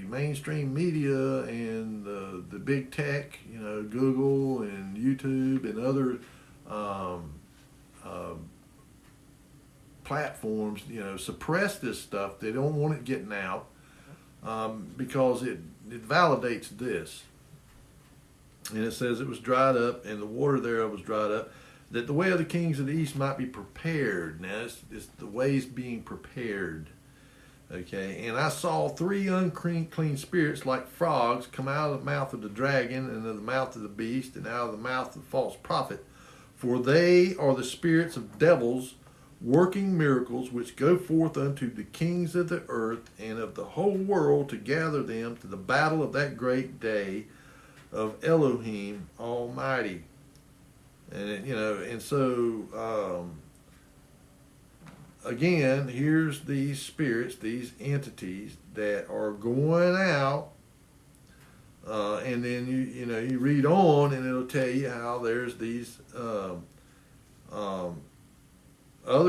mainstream media and the big tech, Google and YouTube and other platforms, suppress this stuff. They don't want it getting out because it validates this. And it says it was dried up, and the water thereof was dried up, that the way of the kings of the east might be prepared. Now, it's the ways being prepared. Okay, and I saw three unclean spirits like frogs come out of the mouth of the dragon, and of the mouth of the beast, and out of the mouth of the false prophet. For they are the spirits of devils, working miracles, which go forth unto the kings of the earth and of the whole world, to gather them to the battle of that great day of Elohim Almighty. And so again, here's these spirits, these entities that are going out, and then you read on, and it'll tell you how there's these other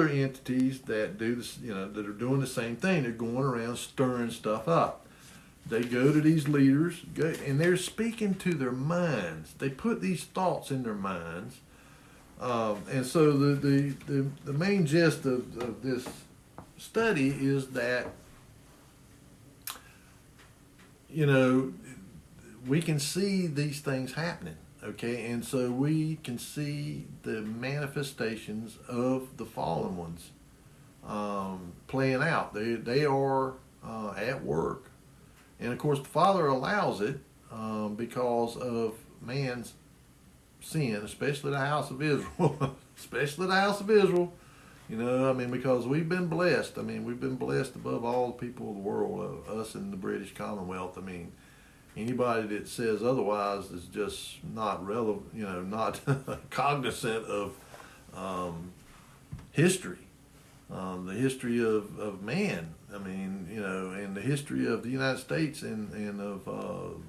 entities that do this, that are doing the same thing. They're going around stirring stuff up. They go to these leaders, and they're speaking to their minds. They put these thoughts in their minds. And so the main gist of this study is that, we can see these things happening, okay? And so we can see the manifestations of the fallen ones. playing out. They are at work. And of course, the Father allows it because of man's sin, especially the house of Israel. Especially the house of Israel. Because we've been blessed. We've been blessed above all the people of the world, us in the British Commonwealth. Anybody that says otherwise is just not relevant, not cognizant of history, the history of man. And the history of the United States and of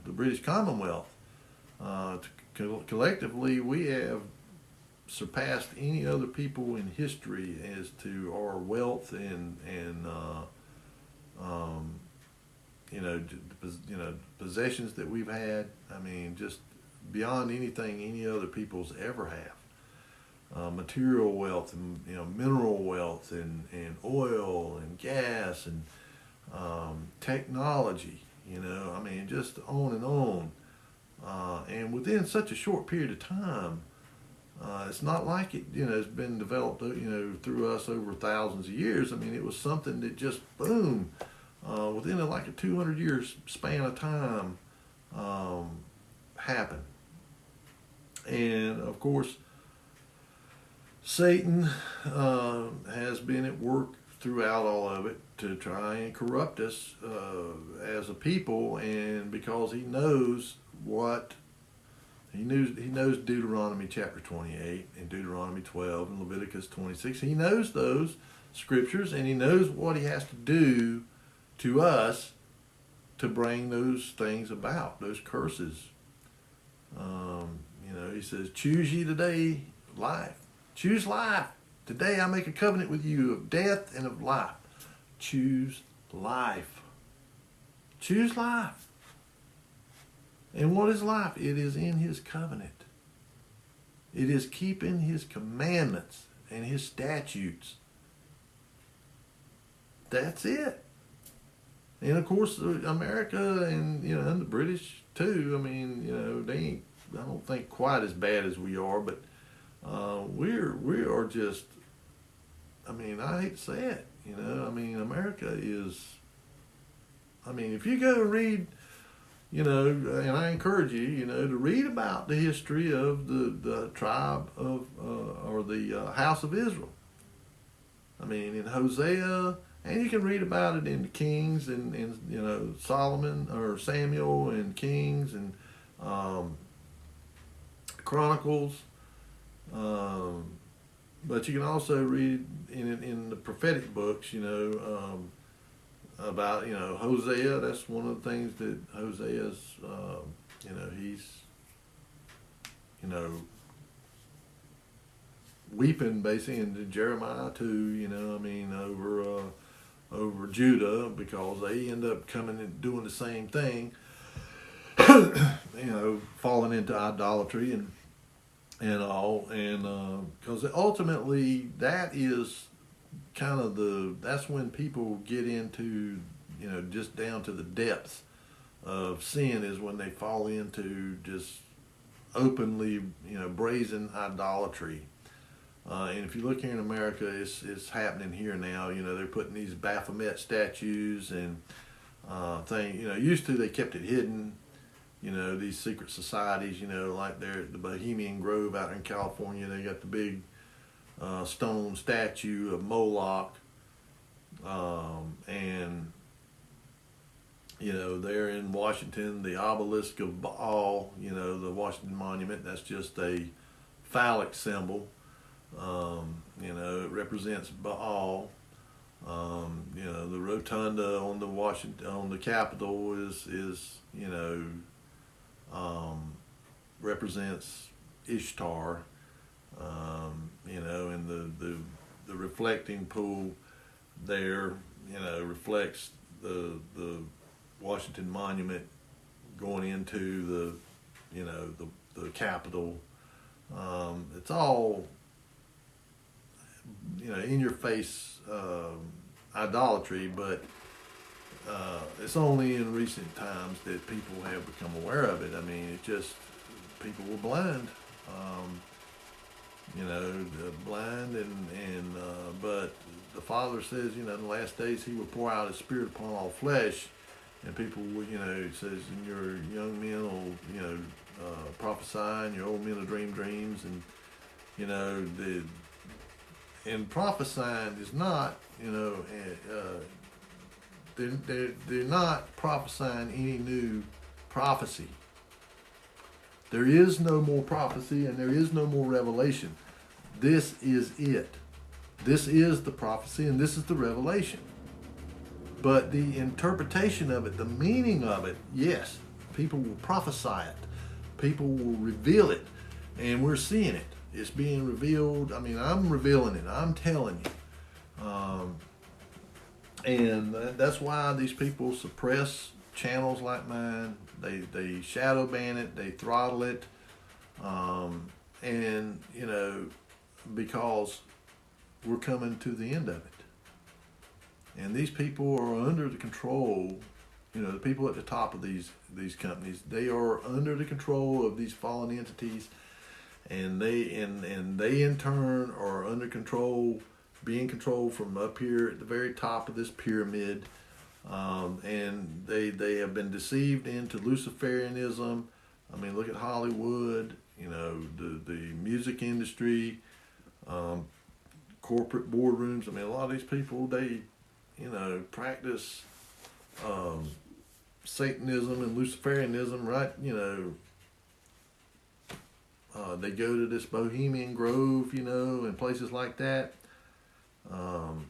the British Commonwealth. Collectively, we have surpassed any other people in history as to our wealth and possessions that we've had. Just beyond anything any other people's ever have. Material wealth and mineral wealth and oil and gas and technology. Just on and on. And within such a short period of time. It's not like it's been developed, through us over thousands of years. It was something that just, boom, within like a 200-year span of time, happened. And, of course, Satan has been at work throughout all of it to try and corrupt us as a people, and because he knows what He knows Deuteronomy chapter 28 and Deuteronomy 12 and Leviticus 26. He knows those scriptures, and he knows what he has to do to us to bring those things about, those curses. He says, choose ye today life. Choose life. Today I make a covenant with you of death and of life. Choose life. Choose life. And what is life? It is in his covenant. It is keeping his commandments and his statutes. That's it. And of course, America and and the British too. They ain't, I don't think, quite as bad as we are, but we are just. I hate to say it. America is. If you go read. And I encourage you, to read about the history of the tribe of, or the house of Israel. In Hosea, and you can read about it in Kings and Solomon or Samuel and Kings and Chronicles. But you can also read in the prophetic books, about Hosea. That's one of the things that Hosea's he's weeping basically, and Jeremiah too, over Judah, because they end up coming and doing the same thing, falling into idolatry and all, and because ultimately that is kind of that's when people get into, just down to the depths of sin, is when they fall into just openly, brazen idolatry. And if you look here in America, it's happening here now. They're putting these Baphomet statues and things. Used to they kept it hidden. These secret societies, like the Bohemian Grove out in California, they got the big stone statue of Moloch, and there in Washington, the obelisk of Baal, the Washington Monument, that's just a phallic symbol. It represents Baal. The rotunda on the Capitol is represents Ishtar. And the reflecting pool there, reflects the Washington Monument going into the Capitol. It's all, in your face idolatry, but it's only in recent times that people have become aware of it. It just, people were blind. blind but the Father says, in the last days He will pour out His Spirit upon all flesh, and people will, it says, and your young men will, prophesy, and your old men will dream dreams, and and prophesying is not, they're not prophesying any new prophecy. There is no more prophecy and there is no more revelation. This is it. This is the prophecy and this is the revelation. But the interpretation of it, the meaning of it, yes, people will prophesy it. People will reveal it. And we're seeing it. It's being revealed. I mean, I'm revealing it. I'm telling you. And that's why these people suppress channels like mine. They shadow ban it. They throttle it. And, because we're coming to the end of it. And these people are under the control, the people at the top of these companies, they are under the control of these fallen entities, and they in turn are under control, being controlled from up here at the very top of this pyramid, and they have been deceived into Luciferianism. I mean, look at Hollywood, the music industry, corporate boardrooms. I mean, a lot of these people, they practice Satanism and Luciferianism, right? They go to this Bohemian Grove, and places like that. And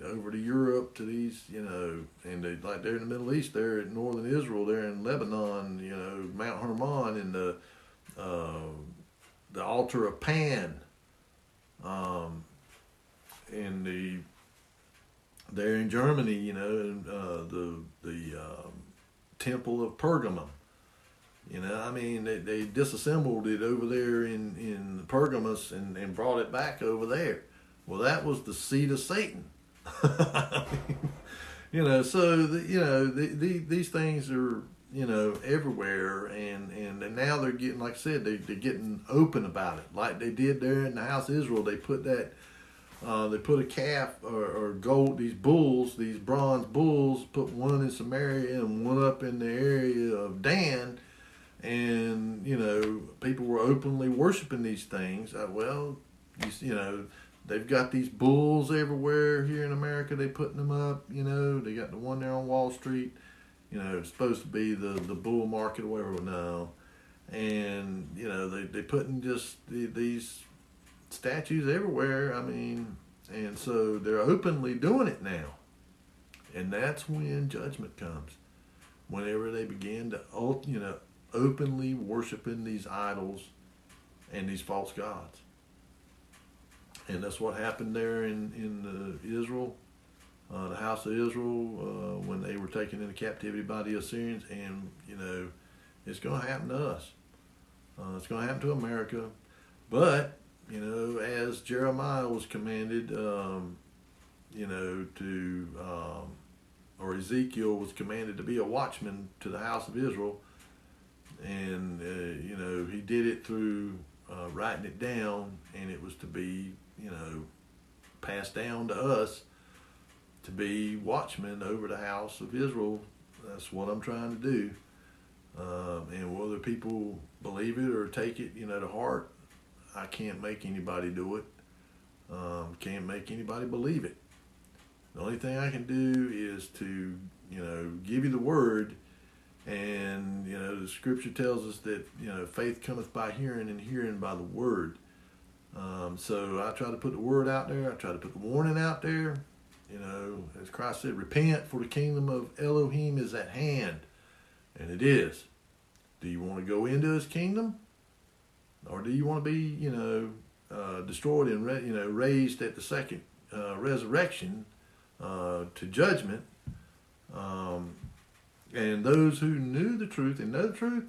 over to Europe to these, and they're in the Middle East, they're in northern Israel, they're in Lebanon, Mount Hermon, and the altar of Pan, and they're in Germany, the Temple of Pergamum. They disassembled it over there in Pergamus and brought it back over there. Well, that was the seat of Satan. These things are, everywhere, and now they're getting, like I said, they're getting open about it, like they did there in the house of Israel. They put that. They put a calf or gold, these bulls, these bronze bulls, put one in Samaria and one up in the area of Dan, and people were openly worshiping these things. They've got these bulls everywhere here in America. They putting them up. They got the one there on Wall Street. It's supposed to be the bull market or whatever now, and they putting just these statues everywhere. And so they're openly doing it now, and that's when judgment comes. Whenever they begin to, openly worshiping these idols and these false gods, and that's what happened there in Israel, the house of Israel, when they were taken into captivity by the Assyrians, and it's going to happen to us. It's going to happen to America, but. As Jeremiah was commanded, or Ezekiel was commanded to be a watchman to the house of Israel, and he did it through writing it down, and it was to be passed down to us to be watchmen over the house of Israel. That's what I'm trying to do, and whether people believe it or take it to heart, I can't make anybody do it. Can't make anybody believe it. The only thing I can do is to, give you the word, and, the scripture tells us that, faith cometh by hearing and hearing by the word. So I try to put the word out there. I try to put the warning out there. As Christ said, repent, for the kingdom of Elohim is at hand. And it is. Do you want to go into his kingdom? Or do you want to be, destroyed and raised at the second resurrection to judgment? And those who knew the truth and know the truth,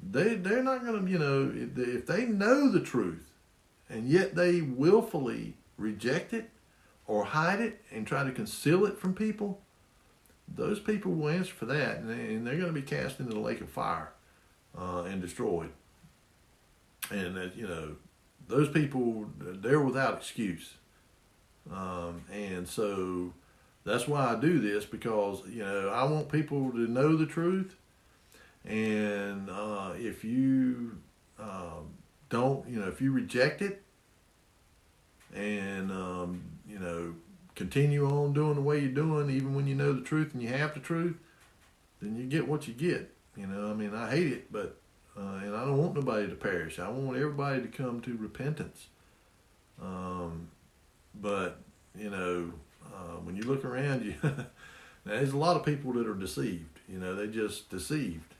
they're not going to, if they know the truth and yet they willfully reject it or hide it and try to conceal it from people, those people will answer for that, and they're going to be cast into the lake of fire and destroyed. And those people, they're without excuse. And so that's why I do this, because I want people to know the truth. And if you don't, if you reject it and continue on doing the way you're doing, even when you know the truth and you have the truth, then you get what you get. I hate it, but and I don't want nobody to perish. I want everybody to come to repentance. But when you look around you, there's a lot of people that are deceived. They just deceived,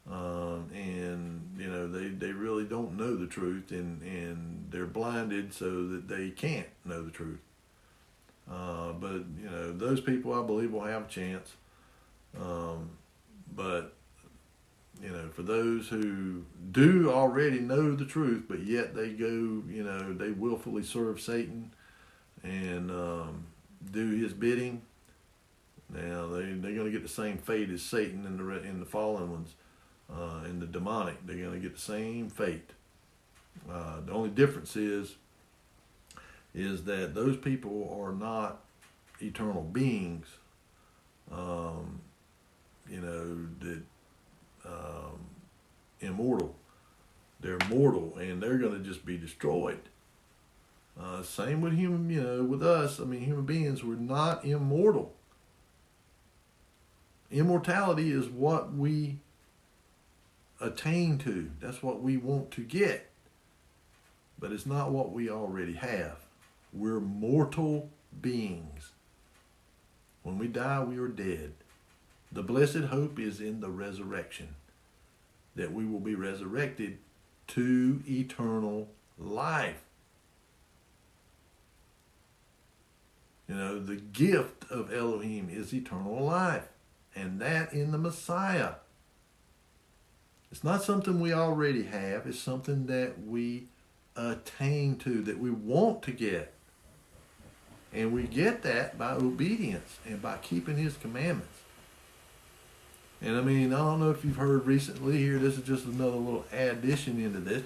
and they really don't know the truth, and they're blinded so that they can't know the truth. But those people, I believe, will have a chance. But for those who do already know the truth, but yet they go, they willfully serve Satan and do his bidding. Now they're going to get the same fate as Satan and the fallen ones, and the demonic. They're going to get the same fate. The only difference is that those people are not eternal beings. That immortal. They're mortal, and they're going to just be destroyed. Same with with us. Human beings, we're not immortal. Immortality is what we attain to. That's what we want to get. But it's not what we already have. We're mortal beings. When we die, we are dead. The blessed hope is in the resurrection, that we will be resurrected to eternal life. The gift of Elohim is eternal life, and that in the Messiah. It's not something we already have. It's something that we attain to, that we want to get. And we get that by obedience and by keeping his commandments. And I don't know if you've heard recently here, this is just another little addition into this,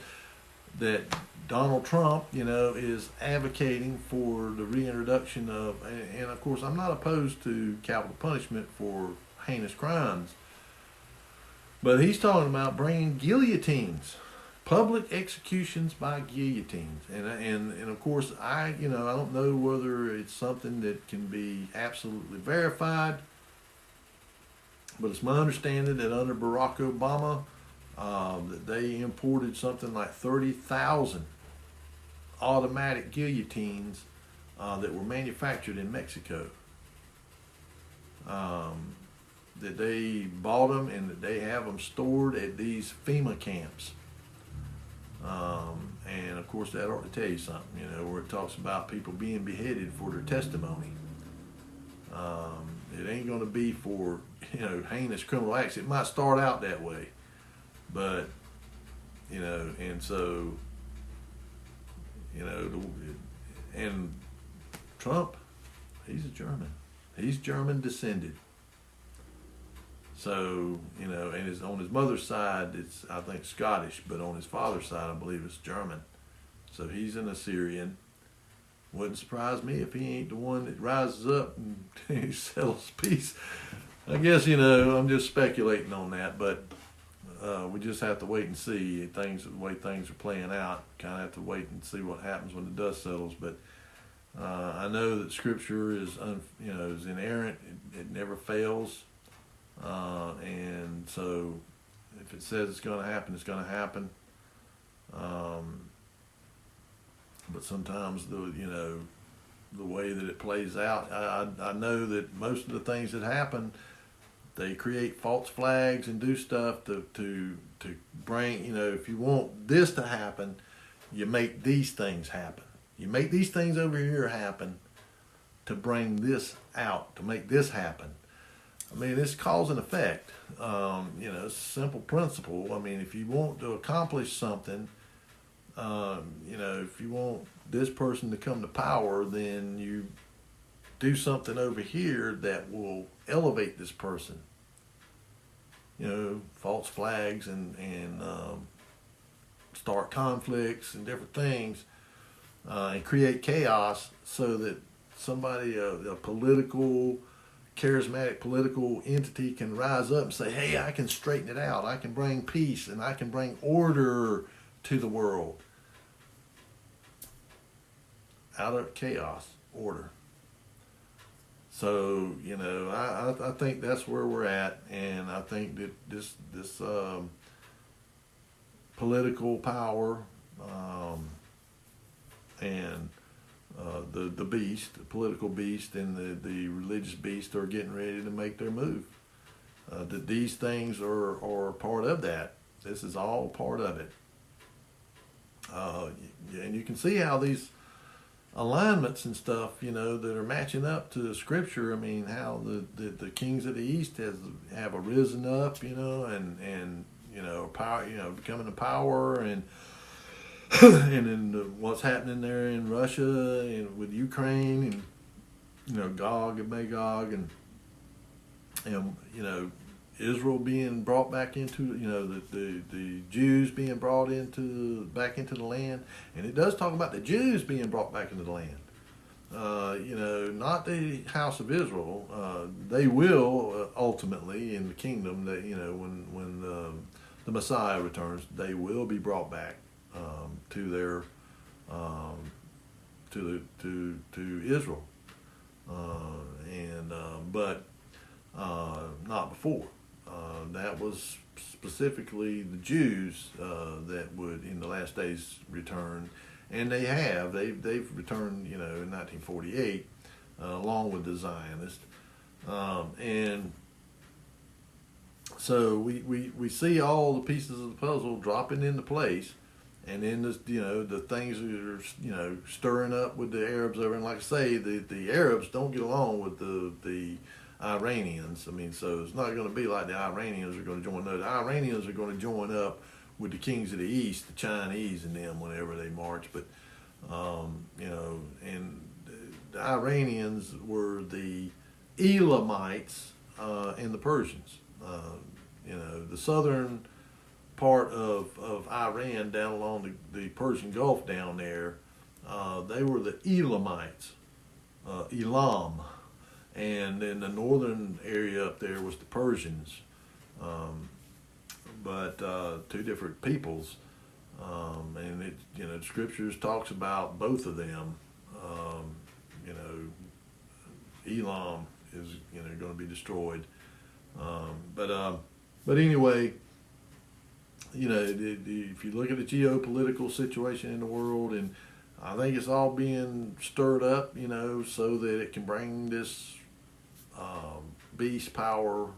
that Donald Trump, is advocating for the reintroduction of, and of course I'm not opposed to capital punishment for heinous crimes, but he's talking about bringing guillotines, public executions by guillotines. And of course I don't know whether it's something that can be absolutely verified, but it's my understanding that under Barack Obama, that they imported something like 30,000 automatic guillotines that were manufactured in Mexico. That they bought them and that they have them stored at these FEMA camps. And of course that ought to tell you something, where it talks about people being beheaded for their testimony. It ain't going to be for, heinous criminal acts. It might start out that way, but, and so, and Trump, he's a German. He's German descended. So, and on his mother's side, it's, I think, Scottish, but on his father's side, I believe it's German. So he's an Assyrian. Wouldn't surprise me if he ain't the one that rises up and he settles peace. I guess, I'm just speculating on that, but we just have to wait and see the way things are playing out. Kind of have to wait and see what happens when the dust settles. But I know that Scripture is, is inerrant. It never fails. And so if it says it's going to happen, it's going to happen. But sometimes the way that it plays out, I know that most of the things that happen, they create false flags and do stuff to bring, if you want this to happen, you make these things happen. You make these things over here happen to bring this out, to make this happen. It's cause and effect. It's a simple principle. If you want to accomplish something, if you want this person to come to power, then you do something over here that will elevate this person. False flags and start conflicts and different things, and create chaos so that somebody, a political, charismatic political entity can rise up and say, hey, I can straighten it out. I can bring peace and I can bring order to the world. Out of chaos, order. So, I think that's where we're at, and I think that this political power and the beast, the political beast, and the religious beast are getting ready to make their move. That these things are part of that. This is all part of it. And you can see how these alignments and stuff, that are matching up to Scripture. I mean, how the kings of the East have arisen up, and power, becoming a power, and and then what's happening there in Russia and with Ukraine, and Gog and Magog, and Israel being brought back into, the Jews being brought back into the land. And it does talk about the Jews being brought back into the land. Not the house of Israel. They will ultimately in the kingdom, that when the Messiah returns, they will be brought back to their to Israel, but not before. That was specifically the Jews that would in the last days return, and they've returned, in 1948, along with the Zionists, and so we see all the pieces of the puzzle dropping into place. And then the things that are stirring up with the Arabs over, and like I say, the Arabs don't get along with the Iranians. I mean, so it's not going to be like the Iranians are going to join up. The Iranians are going to join up with the kings of the East, the Chinese, and them whenever they march. But and the Iranians were the Elamites and the Persians. The southern part of Iran down along the Persian Gulf down there, they were the Elamites, Elam, and then the northern area up there was the Persians, but two different peoples, and it the scriptures talks about both of them. Elam is going to be destroyed, but anyway. If you look at the geopolitical situation in the world, and I think it's all being stirred up, so that it can bring this beast power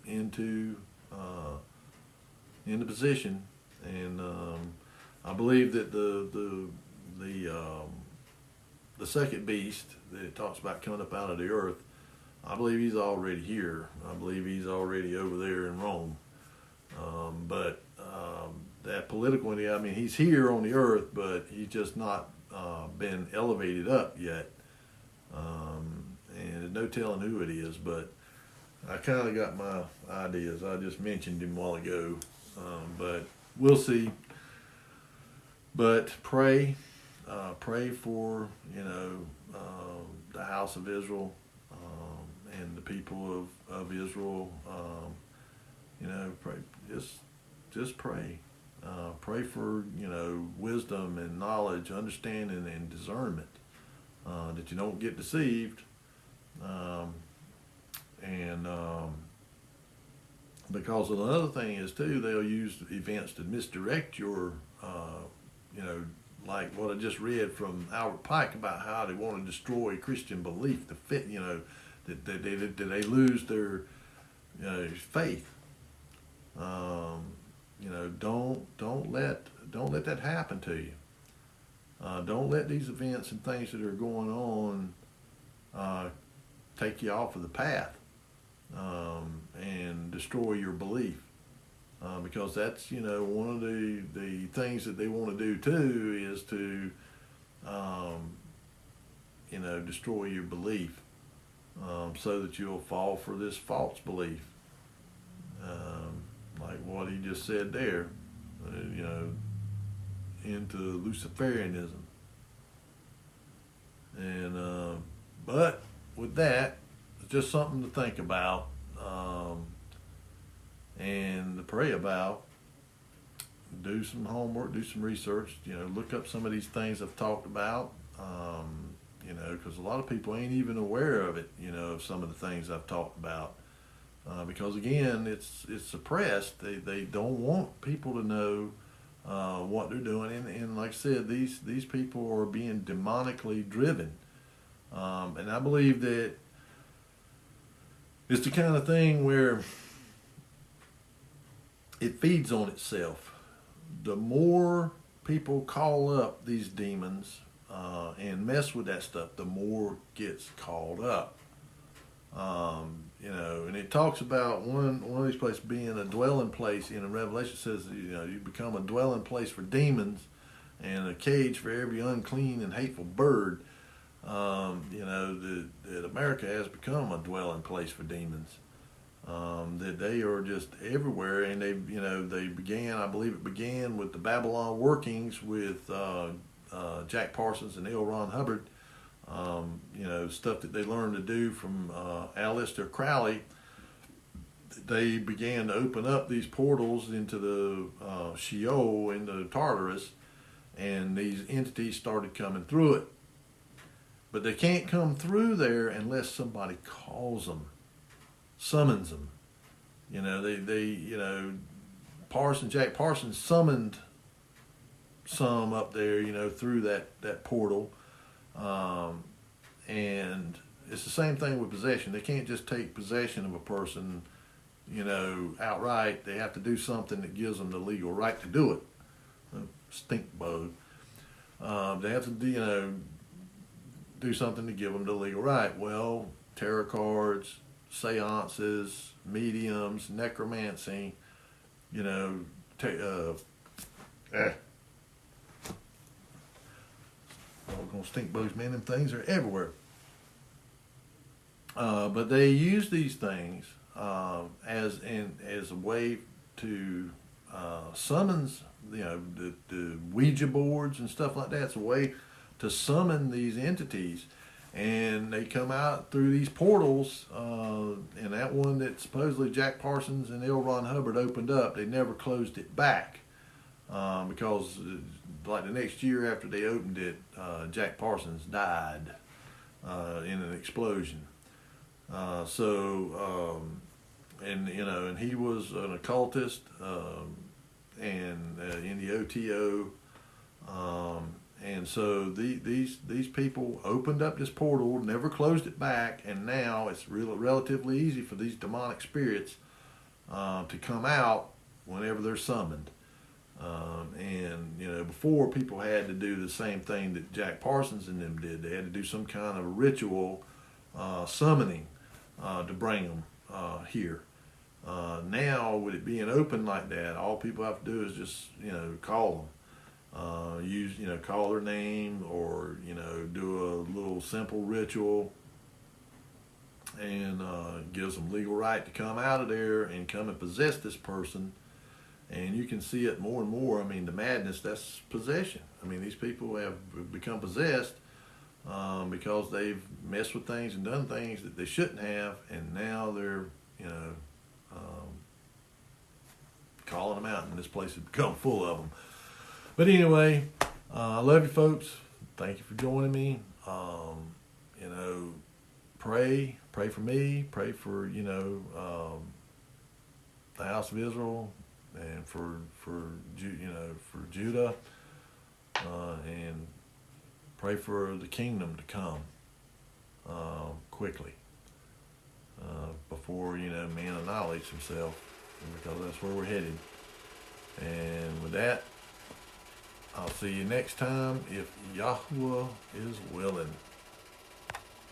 into position, and I believe that the second beast that it talks about coming up out of the earth, I believe he's already here. I believe he's already over there in Rome. But that political entity, I mean, he's here on the earth, but he's just not been elevated up yet. And there's no telling who it is, but I kind of got my ideas. I just mentioned him a while ago, but we'll see. But pray for, the house of Israel and the people of Israel. Pray. Just pray. Pray for wisdom and knowledge, understanding and discernment, that you don't get deceived, and because another thing is too, they'll use events to misdirect your, like what I just read from Albert Pike about how they want to destroy Christian belief, that they lose their faith. Don't let that happen to you. Don't let these events and things that are going on take you off of the path and destroy your belief, because that's one of the things that they want to do too is to destroy your belief, so that you'll fall for this false belief. Like what he just said there, you know, into Luciferianism. And but with that, it's just something to think about and to pray about. Do some homework, do some research. You know, look up some of these things I've talked about. You know, because a lot of people ain't even aware of it. You know, of some of the things I've talked about. Because again, it's suppressed. They don't want people to know what they're doing, and like I said, these people are being demonically driven, and I believe that it's the kind of thing where it feeds on itself. The more people call up these demons and mess with that stuff, the more it gets called up. You know, and it talks about one of these places being a dwelling place. In Revelation says, you know, you become a dwelling place for demons and a cage for every unclean and hateful bird. You know, that America has become a dwelling place for demons. That they are just everywhere, and they began, I believe it began with the Babylon workings with Jack Parsons and L. Ron Hubbard. You know, stuff that they learned to do from Aleister Crowley. They began to open up these portals into the Sheol, into Tartarus, and these entities started coming through it. But they can't come through there unless somebody calls them, summons them. You know, they you know, Jack Parsons summoned some up there, you know, through that portal. And it's the same thing with possession. They can't just take possession of a person, you know, outright. They have to do something that gives them the legal right to do it. Stink bug. They have to, you know, do something to give them the legal right. Well, tarot cards, seances, mediums, necromancy, you know, stink bugs, man, them things are everywhere. But they use these things as a way to summons, you know, the Ouija boards and stuff like that. It's a way to summon these entities, and they come out through these portals. And that one that supposedly Jack Parsons and L. Ron Hubbard opened up, they never closed it back because. Like the next year after they opened it, Jack Parsons died in an explosion. And you know, and he was an occultist and in the OTO. And so these people opened up this portal, never closed it back, and now it's relatively easy for these demonic spirits to come out whenever they're summoned. And you know, before people had to do the same thing that Jack Parsons and them did. They had to do some kind of ritual summoning to bring them here. Now, with it being open like that, all people have to do is just, you know, call them, call their name, or, you know, do a little simple ritual, and gives them legal right to come out of there and come and possess this person. And you can see it more and more. I mean, the madness, that's possession. I mean, these people have become possessed because they've messed with things and done things that they shouldn't have, and now they're, you know, calling them out, and this place has become full of them. But anyway, I love you folks. Thank you for joining me. You know, pray for me, pray for, you know, the house of Israel, and for Judah, and pray for the kingdom to come quickly before, you know, man annihilates himself, because that's where we're headed. And with that, I'll see you next time if Yahuwah is willing.